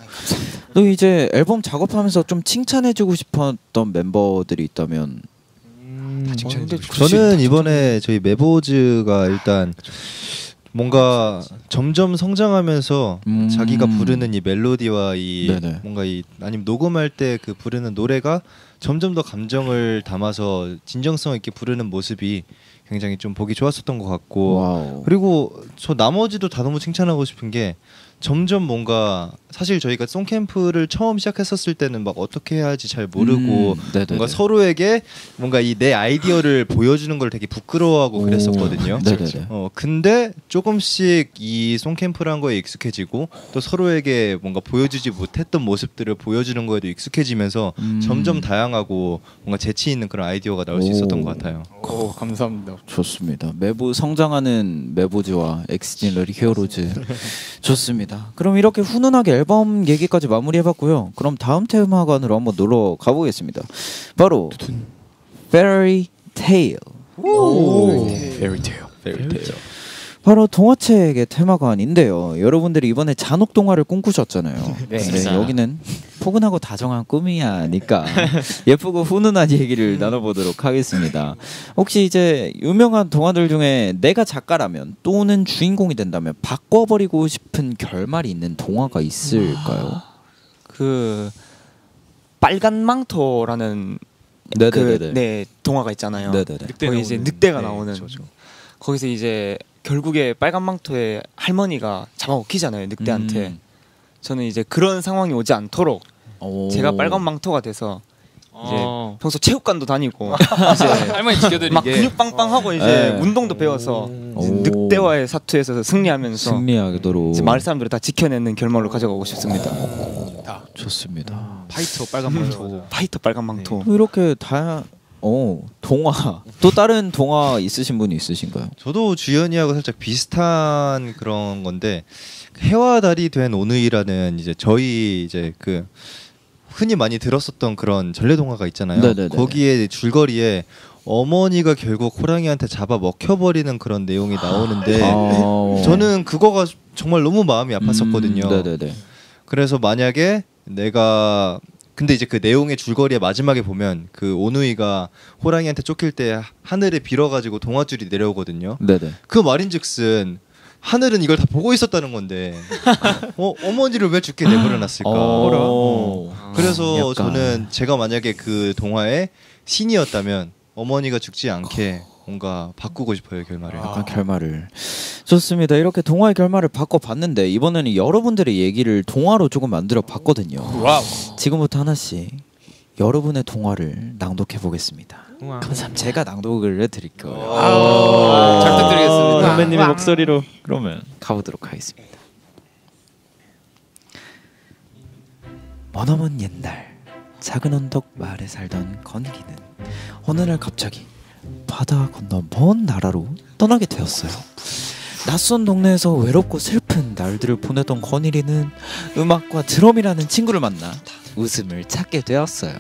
또 이제 앨범 작업하면서 좀 칭찬해주고 싶었던 멤버들이 있다면. 다 칭찬해주고 싶죠. 저는 이번에 저희 메보즈가 일단 뭔가 점점 성장하면서 자기가 부르는 이 멜로디와 이 네네. 뭔가 이 아니면 녹음할 때 그 부르는 노래가 점점 더 감정을 담아서 진정성 있게 부르는 모습이 굉장히 좀 보기 좋았었던 것 같고 와우. 그리고 저 나머지도 다 너무 칭찬하고 싶은 게 점점 뭔가 사실 저희가 송캠프를 처음 시작했었을 때는 막 어떻게 해야 할지 잘 모르고 네네네. 뭔가 서로에게 뭔가 이 내 아이디어를 보여주는 걸 되게 부끄러워하고 오, 그랬었거든요. 네네네. 근데 조금씩 이 송캠프란 거에 익숙해지고 또 서로에게 뭔가 보여주지 못했던 모습들을 보여주는 거에도 익숙해지면서 점점 다양하고 뭔가 재치 있는 그런 아이디어가 나올 수 있었던 것 같아요. 오, 감사합니다. 좋습니다. 매부 성장하는 메보즈와 엑스디너리 히어로즈 좋습니다. 그럼 이렇게 훈훈하게 앨범 얘기까지 마무리해봤고요. 그럼 다음 테마관으로 한번 놀러 가보겠습니다. 바로 Fairy Tale. 페리테일. 바로 동화책의 테마관인데요. 여러분들이 이번에 잔혹 동화를 꿈꾸셨잖아요. 네. 여기는 포근하고 다정한 꿈이야니까 예쁘고 훈훈한 얘기를 나눠보도록 하겠습니다. 혹시 이제 유명한 동화들 중에 내가 작가라면 또는 주인공이 된다면 바꿔버리고 싶은 결말이 있는 동화가 있을까요? 그 빨간 망토라는 네 동화가 있잖아요. 네네네. 거기 이제 늑대가 네, 나오는 그렇죠. 거기서 이제 결국에 빨간 망토에 할머니가 잡아먹히잖아요 늑대한테. 저는 이제 그런 상황이 오지 않도록 제가 빨간 망토가 돼서 이제 평소 체육관도 다니고 이제 할머니 지켜드리게. 막 근육 빵빵하고 이제 네. 운동도 배워서 이제 오. 늑대와의 사투에서 승리하면서 승리하도록 이제 마을 사람들을 다 지켜내는 결말로 가져가고 싶습니다. 좋습니다. 파이터 빨간 망토. 파이터 빨간 망토. 이렇게 동화 또 다른 동화 있으신 분이 있으신가요? 저도 주연이하고 살짝 비슷한 그런 건데 해와 달이 된 오누이라는 이제 저희 이제 그 흔히 많이 들었었던 그런 전래 동화가 있잖아요. 네네네. 거기에 줄거리에 어머니가 결국 호랑이한테 잡아 먹혀버리는 그런 내용이 나오는데 저는 그거가 정말 너무 마음이 아팠었거든요. 네네네. 그래서 만약에 내가 근데 이제 그 내용의 줄거리의 마지막에 보면 그 오누이가 호랑이한테 쫓길 때 하늘에 빌어가지고 동아줄이 내려오거든요. 네네. 그 말인즉슨 하늘은 이걸 다 보고 있었다는 건데 어머니를 왜 죽게 내버려놨을까? 그래서 약간. 저는 제가 만약에 그 동화의 신이었다면 어머니가 죽지 않게 뭔가 바꾸고 싶어요 결말을. 약간 결말을 좋습니다. 이렇게 동화의 결말을 바꿔봤는데 이번에는 여러분들의 얘기를 동화로 조금 만들어 봤거든요. 와우. 지금부터 하나씩 여러분의 동화를 낭독해 보겠습니다. 감사합니다. 제가 낭독을 해드릴 거예요. 잘 부탁드리겠습니다. 선배님의 목소리로 그러면 가보도록 하겠습니다. 머나먼 옛날 작은 언덕 마을에 살던 건희기는 어느 날 갑자기 바다 건너 먼 나라로 떠나게 되었어요. 낯선 동네에서 외롭고 슬픈 날들을 보내던 건일이는 음악과 드럼이라는 친구를 만나 웃음을 찾게 되었어요.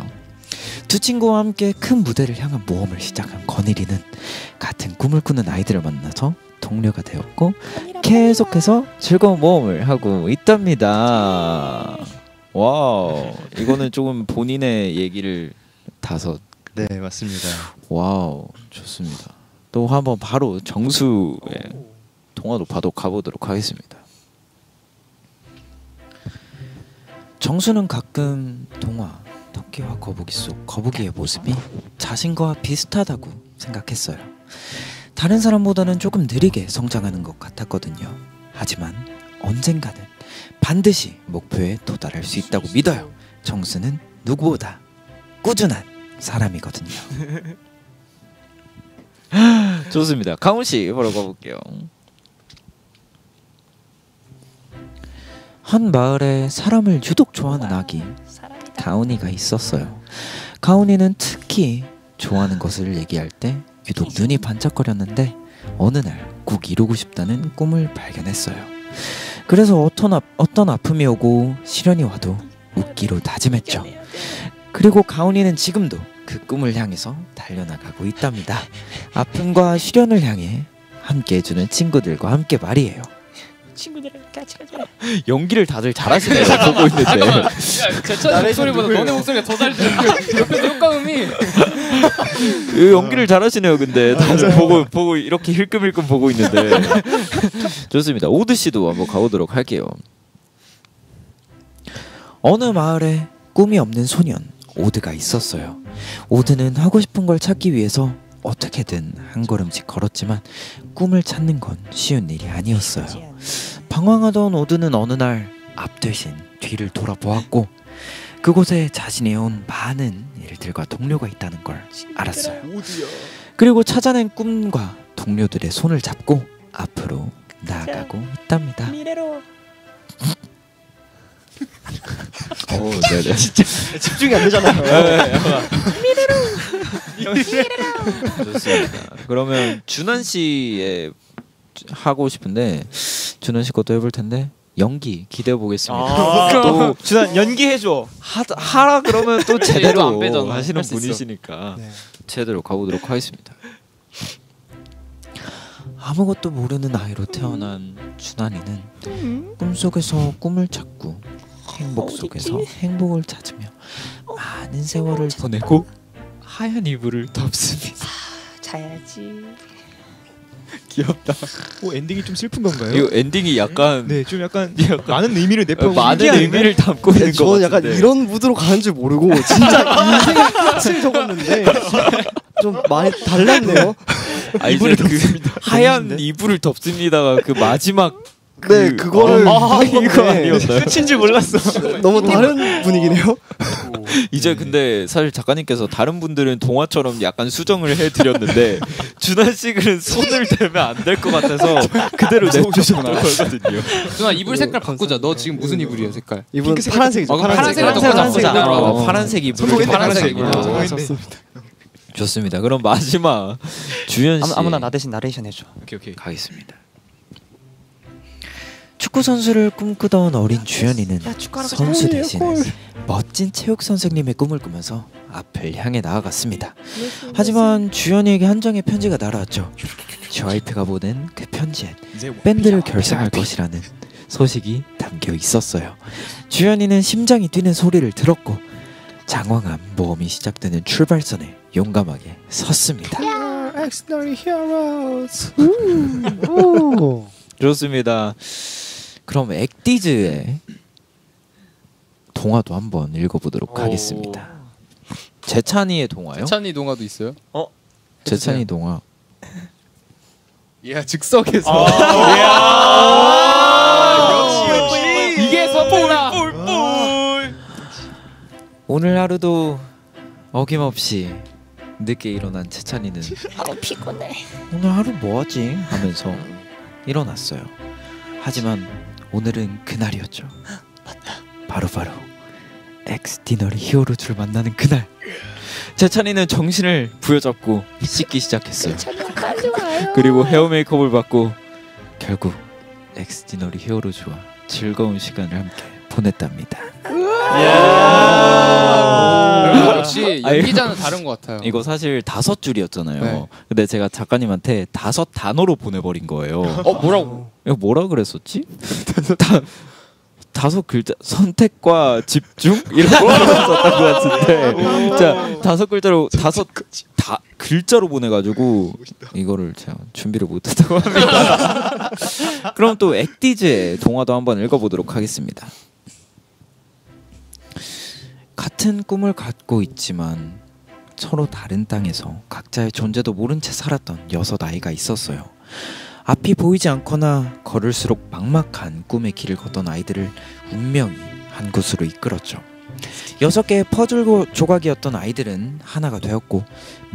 두 친구와 함께 큰 무대를 향한 모험을 시작한 건일이는 같은 꿈을 꾸는 아이들을 만나서 동료가 되었고 계속해서 즐거운 모험을 하고 있답니다. 와우, 이거는 조금 본인의 얘기를 다섯. 네, 맞습니다. 와우, 좋습니다. 또 한번 바로 정수의 동화도 바로 가보도록 하겠습니다. 정수는 가끔 동화 토끼와 거북이 속 거북이의 모습이 자신과 비슷하다고 생각했어요. 다른 사람보다는 조금 느리게 성장하는 것 같았거든요. 하지만 언젠가는 반드시 목표에 도달할 수 있다고 믿어요. 정수는 누구보다 꾸준한 사람이거든요. 좋습니다. 가훈씨 바로 가볼게요. 한 마을에 사람을 유독 좋아하는 아기 가훈이가 있었어요. 가훈이는 특히 좋아하는 것을 얘기할 때 유독 눈이 반짝거렸는데 어느 날 꼭 이루고 싶다는 꿈을 발견했어요. 그래서 어떤 아픔이 오고 시련이 와도 웃기로 다짐했죠. 그리고 가훈이는 지금도 그 꿈을 향해서 달려나가고 있답니다. 아픔과 시련을 향해 함께 해주는 친구들과 함께 말이에요. 친구들이랑 같이 가자. 연기를 다들 잘하시네요. 보고 있는데. 잠깐만. 제천 목소리보다 너네 목소리가 더 잘 들려. 옆에서 효과음이. 연기를 잘하시네요. 근데 다들 보고 이렇게 힐끔힐끔 보고 있는데. 좋습니다. 오드 씨도 한번 가보도록 할게요. 어느 마을에 꿈이 없는 소년 오드가 있었어요. 오드는 하고 싶은 걸 찾기 위해서 어떻게든 한 걸음씩 걸었지만 꿈을 찾는 건 쉬운 일이 아니었어요. 방황하던 오드는 어느 날 앞 대신 뒤를 돌아보았고 그곳에 자신이 해온 많은 일들과 동료가 있다는 걸 알았어요. 그리고 찾아낸 꿈과 동료들의 손을 잡고 앞으로 나아가고 있답니다. 미래로. 네네. 진짜 집중이 안 되잖아요. 좋습니다. 그러면 준환 씨의 하고 싶은데 준환 씨 것도 해볼 텐데 연기 기대해 보겠습니다. 또 준환 연기해줘. 하라 그러면 또 얘도 제대로 안 빼잖아. 하시는 할 수 있어. 분이시니까 네. 제대로 가보도록 하겠습니다. 아무것도 모르는 아이로 태어난 준환이는 꿈속에서 꿈을 찾고 행복 속에서 행복을 찾으며 많은 세월을 보내고 하얀 이불을 덮습니다. 자야지. 귀엽다. 엔딩이 좀 슬픈 건가요? 이 엔딩이 약간 네, 좀 약간 많은 의미를 내포하고 많은 의미를 담고 있는 것 저는 같은데. 약간 이런 무드로 가는 줄 모르고 진짜 인생의 끝을 적었는데 좀 많이 달랐네요. 아, 이제 그 하얀 이불을 덮습니다가 그 마지막 네, 그거를 한 이거 건데 아니었나요? 끝인 줄 몰랐어. 너무 다른 분위기네요. 이제 근데 사실 작가님께서 다른 분들은 동화처럼 약간 수정을 해드렸는데 준환 씨는 손을 대면 안 될 것 같아서 그대로 내주셨던 거거든요. 준아 이불 색깔 바꾸자. 너 지금 무슨 이불이야 색깔? 이분 파란색이죠. 파란색으로 파란색. 바꾸자. 파란색 이불. 파란색 이불. 좋습니다. 그럼 마지막 주현 씨 아무나 나 대신 나레이션 해줘. 오케이. 가겠습니다. 축구 선수를 꿈꾸던 어린 주현이는 선수 대신 멋진 체육 선생님의 꿈을 꾸면서 앞을 향해 나아갔습니다. 하지만 주현이에게 한 장의 편지가 날아왔죠. JYP가 보낸 그 편지엔 밴드를 결성할 것이라는 소식이 담겨 있었어요. 주현이는 심장이 뛰는 소리를 들었고 장황한 모험이 시작되는 출발선에 용감하게 섰습니다. 좋습니다. 그럼 액디즈의 동화도 한번 읽어보도록 하겠습니다. 재찬이의 동화요? 찬이 동화도 있어요? 재찬이 동화. 야 즉석에서. 역시 이게 서포나. 오늘 하루도 어김없이 늦게 일어난 재찬이는 피곤해. 오늘 하루 뭐하지? 하면서 일어났어요. 하지만 오늘은 그날이었죠. 바로 엑스디너리 히어로즈를 만나는 그날. 재찬이는 정신을 부여잡고 씻기 시작했어요. 그리고 헤어 메이크업을 받고 결국 엑스디너리 히어로즈와 즐거운 시간을 함께 보냈답니다. 역시 연기자는 다른 것 같아요. 이거 사실 5줄이었잖아요. 네. 근데 제가 작가님한테 5단어로 보내버린 거예요. 뭐라고? 이거 뭐라 그랬었지? 5글자 선택과 집중 이렇게 썼던 것 같은데 자 5글자로 5글자로 보내가지고 이거를 제가 준비를 못했다고 합니다. 그럼 또 액디즈의 동화도 한번 읽어보도록 하겠습니다. 같은 꿈을 갖고 있지만 서로 다른 땅에서 각자의 존재도 모른 채 살았던 6아이가 있었어요. 앞이 보이지 않거나 걸을수록 막막한 꿈의 길을 걷던 아이들을 운명이 한 곳으로 이끌었죠. 6개의 퍼즐 조각이었던 아이들은 하나가 되었고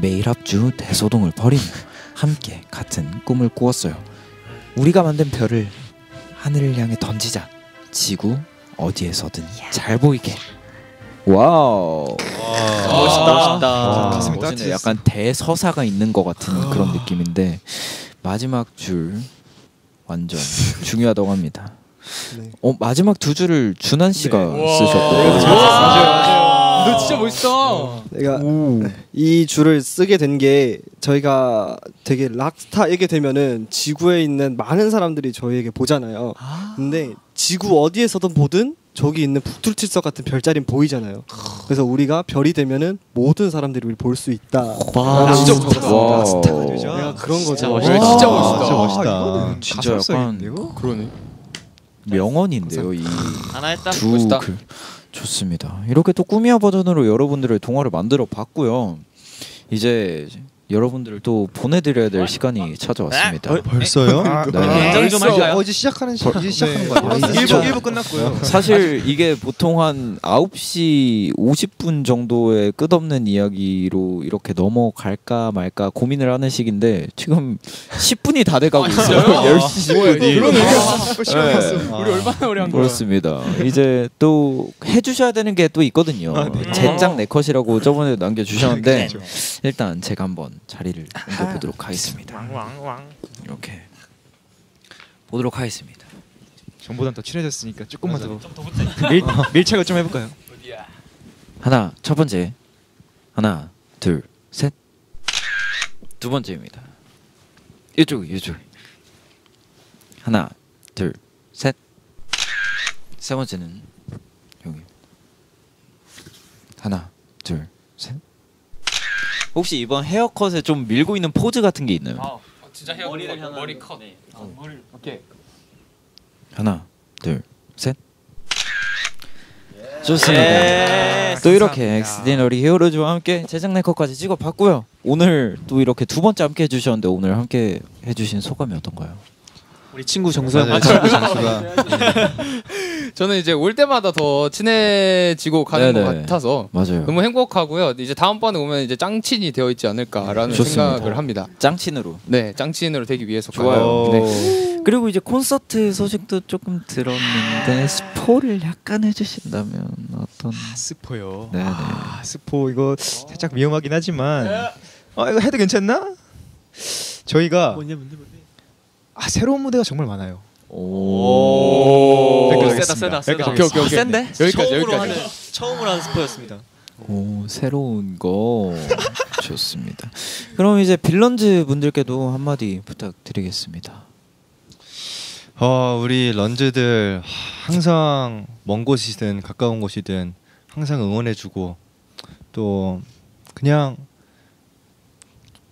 매일 합주 대소동을 벌이며 함께 같은 꿈을 꾸었어요. 우리가 만든 별을 하늘을 향해 던지자 지구 어디에서든 잘 보이게. 와우. 멋있다. 가슴이 멋있네. 따뜻해졌어. 약간 대서사가 있는 것 같은 그런 느낌인데 마지막 줄 완전 중요하다고 합니다. 네. 마지막 2줄을 준한 씨가 네. 쓰셨대요. 너 진짜 멋있어. 내가 이 줄을 쓰게 된 게 저희가 되게 락스타이게 되면은 지구에 있는 많은 사람들이 저희에게 보잖아요. 근데 지구 어디에서든 보든 저기 있는 북툴칠석 같은 별자리는 보이잖아요. 그래서 우리가 별이 되면은 모든 사람들이 우리 볼 수 있다. 와, 진짜 와. 내가 그런 거죠. 진짜 멋있다. 진짜 멋있다. 진짜 멋있다. 진짜 약간 그러네. 명언인데요. 이 하나 했다. 두 멋있다. 글. 좋습니다. 이렇게 또 꾸미야 버전으로 여러분들의 동화를 만들어 봤고요. 이제 여러분들을 또 보내드려야 될 시간이 찾아왔습니다. 벌써요? 네. 인정 좀 할까요? 이제 시작하는 거 아니에요? 1부 끝났고요. 사실 이게 보통 한 9시 50분 정도의 끝없는 이야기로 이렇게 넘어갈까 말까 고민을 하는 시기인데 지금 10분이 다 돼가고 있어요. 10시 10분이. 우리 얼마나 오래 한 거야? 그렇습니다. 이제 또 해주셔야 되는 게 또 있거든요. 젠장 내 컷이라고 저번에 남겨주셨는데 일단 제가 한번 자리를 옮겨보도록 하겠습니다. 이렇게 보도록 하겠습니다. 전보단 더 친해졌으니까 조금만 더 밀착을 좀 해볼까요? 하나, 첫 번째. 하나, 둘, 셋. 두 번째입니다. 이쪽. 하나, 둘, 셋. 세 번째는 여기. 하나, 둘, 셋. 혹시 이번 헤어컷에 좀 밀고 있는 포즈 같은 게 있나요? 진짜 머리 컷. 오케이. 하나, 둘, 셋. 좋습니다. 또 이렇게 엑스디너리 히어로즈와 함께 제작 네컷까지 찍어봤고요. 오늘 또 이렇게 두 번째 함께 해주셨는데 오늘 함께 해주신 소감이 어떤가요? 우리 친구 정수영 맞아요. 친구 장수가 저는 이제 올 때마다 더 친해지고 가는 네네. 것 같아서 맞아요. 너무 행복하고요. 이제 다음번에 오면 이제 짱친이 되어 있지 않을까라는 좋습니다. 생각을 합니다. 짱친으로. 네, 짱친으로 되기 위해서 좋아요. 네. 그리고 이제 콘서트 소식도 조금 들었는데 스포를 약간 해주신다면 어떤? 스포요. 네네. 스포 이거 살짝 위험하긴 하지만 이거 해도 괜찮나? 저희가 새로운 무대가 정말 많아요. 오. 세다. 오케이. 센데? 여기까지. 처음으로 하는 스포였습니다. 오, 새로운 거 좋습니다. 그럼 이제 빌런즈 분들께도 한마디 부탁드리겠습니다. 우리 런즈들 항상 먼 곳이든 가까운 곳이든 항상 응원해주고 또 그냥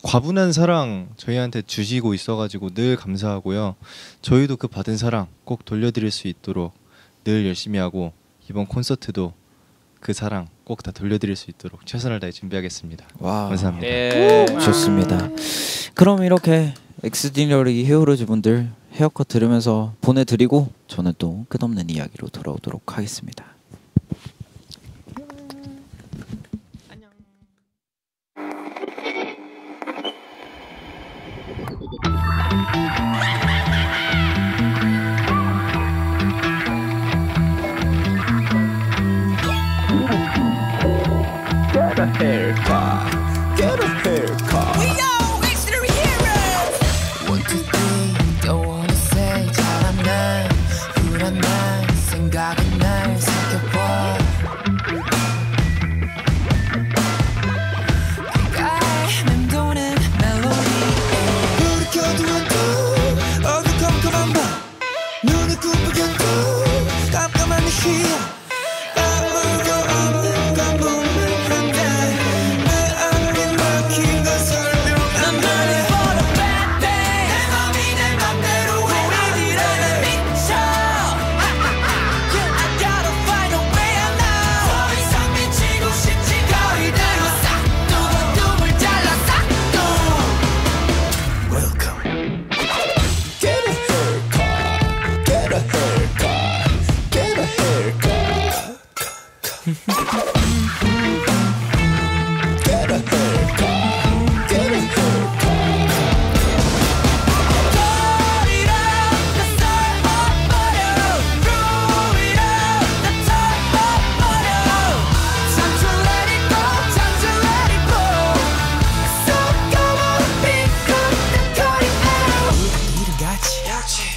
과분한 사랑 저희한테 주시고 있어가지고 늘 감사하고요. 저희도 그 받은 사랑 꼭 돌려드릴 수 있도록 늘 열심히 하고 이번 콘서트도 그 사랑 꼭 다 돌려드릴 수 있도록 최선을 다해 준비하겠습니다. 와, 감사합니다. 네. 좋습니다. 그럼 이렇게 엑스디너리 히어로즈 분들 헤어컷 들으면서 보내드리고 저는 또 끝없는 이야기로 돌아오도록 하겠습니다.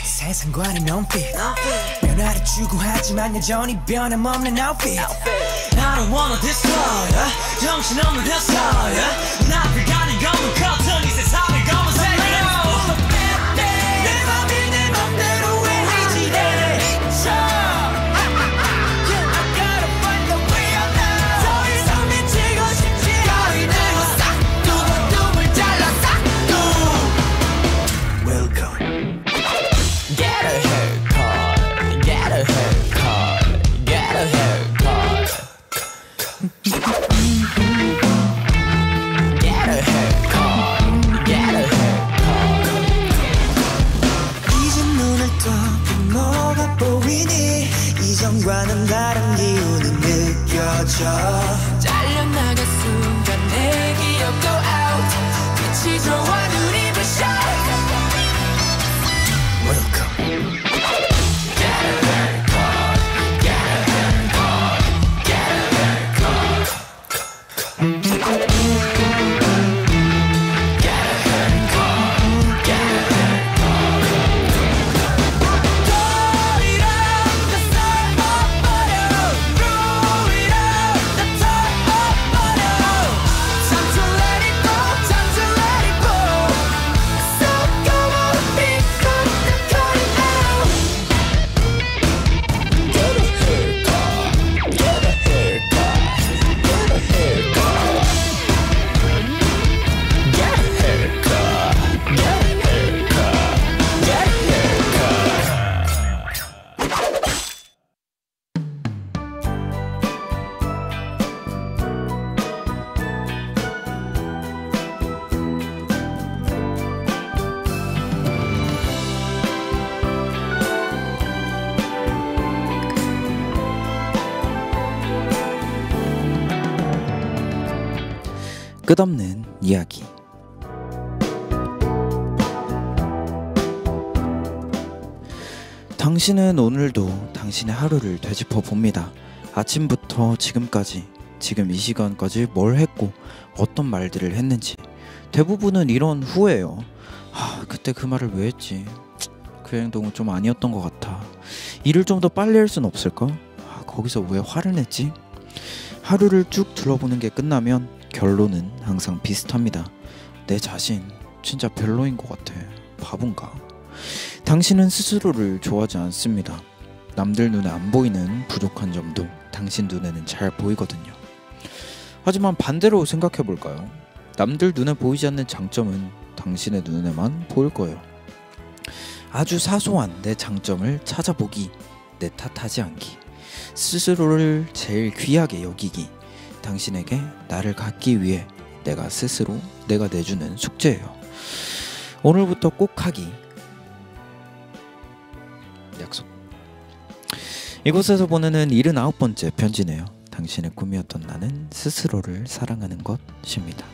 세상과는 눈빛 변화를 추구하지만 여전히 변함없는 outfit I don't wanna destroy 정신없는 hairstyle 나를 가는 검은 커튼 이 세상을 검은색으로 내 맘이 내 맘대로 왜 해지래 I gotta find a way out now 더 이상 미치고 싶지 거리는 싹 두번 잘라 싹두 Welcome Get a haircut, get a haircut, get a haircut. Get a haircut, get a haircut. 이제 눈을 떠 뭐가 보이니 이전과는 다른 기운이 느껴져 잘려나간 순간 내 기억도 out 빛이 좋아 눈이 부셔 Welcome. Get a haircut, get a haircut, get a haircut. Get a haircut, get a haircut. 거리랑 다 썰어버려, 루이랑 다 털어버려. Time to let it go, time to let it go. So go on, pick up the cutting out. Get a haircut, get a haircut, get a haircut. Get a haircut, get a haircut, get a haircut. 끝없는 이야기. 당신은 오늘도 당신의 하루를 되짚어 봅니다. 아침부터 지금까지, 지금 이 시간까지 뭘 했고 어떤 말들을 했는지. 대부분은 이런 후회예요. 그때 그 말을 왜 했지? 그 행동은 좀 아니었던 것 같아. 일을 좀 더 빨리 할 순 없을까? 거기서 왜 화를 냈지? 하루를 쭉 둘러보는 게 끝나면 결론은 항상 비슷합니다. 내 자신 진짜 별로인 것 같아. 바본가? 당신은 스스로를 좋아하지 않습니다. 남들 눈에 안 보이는 부족한 점도 당신 눈에는 잘 보이거든요. 하지만 반대로 생각해 볼까요? 남들 눈에 보이지 않는 장점은 당신의 눈에만 보일 거예요. 아주 사소한 내 장점을 찾아보기, 내 탓하지 않기, 스스로를 제일 귀하게 여기기, 당신에게 나를 갖기 위해 내가 스스로 내가 내주는 숙제예요. 오늘부터 꼭 하기. 약속. 이곳에서 보내는 79번째 편지네요. 당신의 꿈이었던 나는 스스로를 사랑하는 것입니다.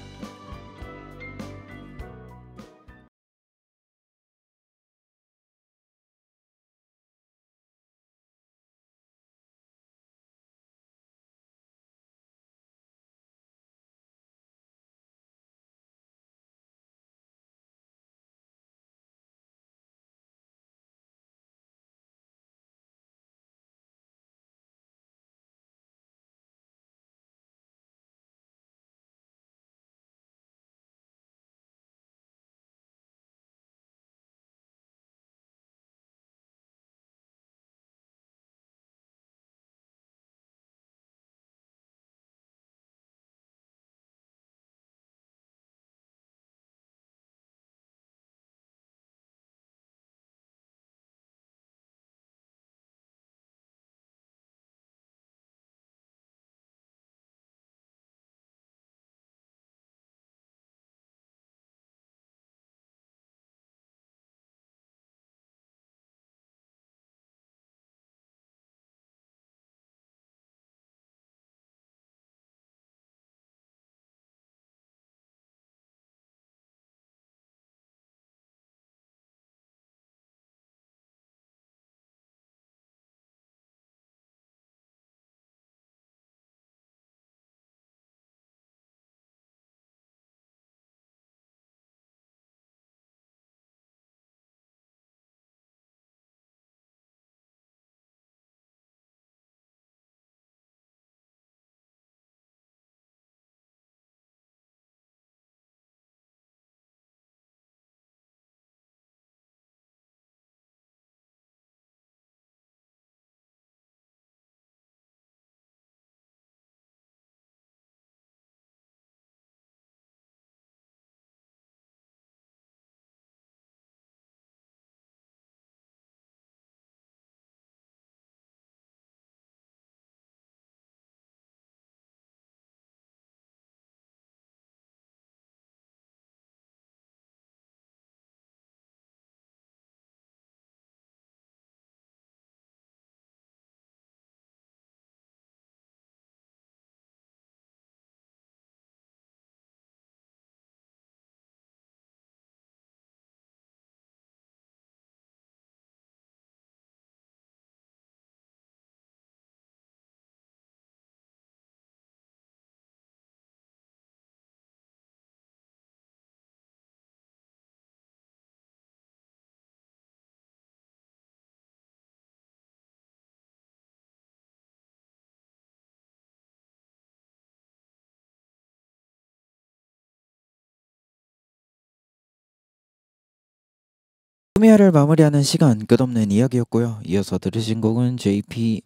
꾸미야를 마무리하는 시간 끝없는 이야기였고요. 이어서 들으신 곡은 JPSAXE의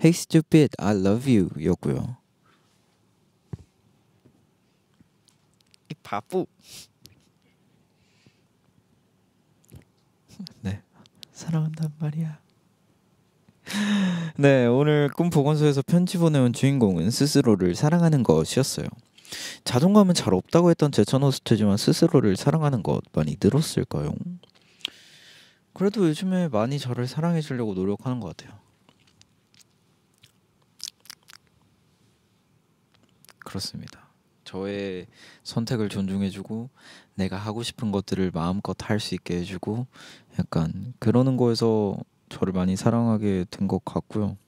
Hey Stupid I Love You 였고요. 이 바보. 네, 사랑한단 말이야. 네, 오늘 꿈 보건소에서 편지 보내온 주인공은 스스로를 사랑하는 것이었어요. 자존감은 잘 없다고 했던 제천 호스트지만 스스로를 사랑하는 것 많이 늘었을까요? 그래도 요즘에 많이 저를 사랑해 주려고 노력하는 것 같아요. 그렇습니다. 저의 선택을 존중해주고 내가 하고 싶은 것들을 마음껏 할 수 있게 해주고 약간 그러는 거에서 저를 많이 사랑하게 된 것 같고요.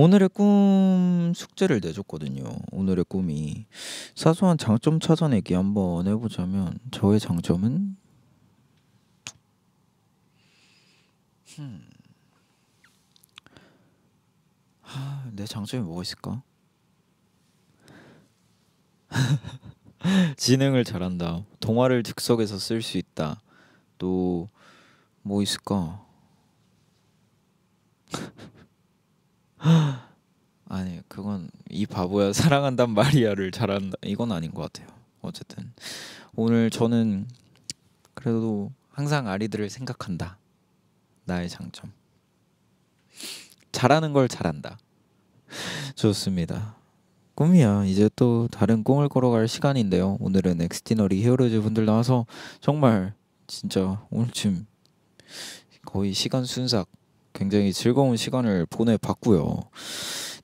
오늘의 꿈 숙제를 내줬거든요. 오늘의 꿈이 사소한 장점 찾아내기 한번 해보자면 저의 장점은 내 장점이 뭐가 있을까? 지능을 잘한다. 동화를 즉석에서 쓸 수 있다. 또 뭐 있을까? 아니 그건 이 바보야 사랑한단 말이야를 잘한다 이건 아닌 것 같아요. 어쨌든 오늘 저는 그래도 항상 아리들을 생각한다. 나의 장점. 잘하는 걸 잘한다. 좋습니다. 꿈이야 이제 또 다른 꿈을 걸어갈 시간인데요. 오늘은 엑스티너리 히어로즈 분들 나와서 정말 진짜 오늘쯤 거의 시간 순삭 굉장히 즐거운 시간을 보내봤고요.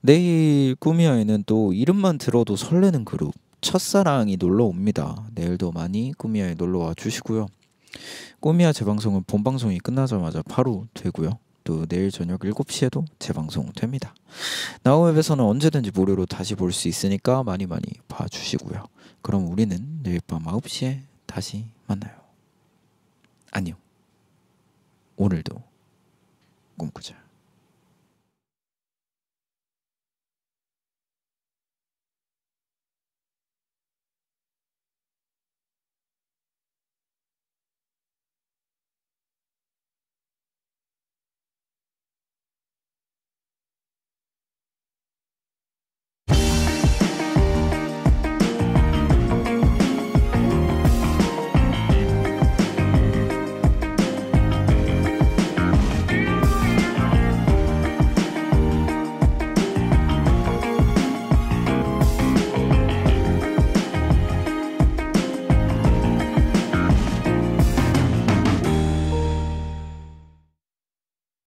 내일 꾸미야에는 또 이름만 들어도 설레는 그룹 첫사랑이 놀러옵니다. 내일도 많이 꾸미야에 놀러와 주시고요. 꾸미야 재방송은 본방송이 끝나자마자 바로 되고요. 또 내일 저녁 7시에도 재방송됩니다. 나우웹에서는 언제든지 무료로 다시 볼 수 있으니까 많이 봐주시고요. 그럼 우리는 내일 밤 9시에 다시 만나요. 안녕. 오늘도 꿈꾸자.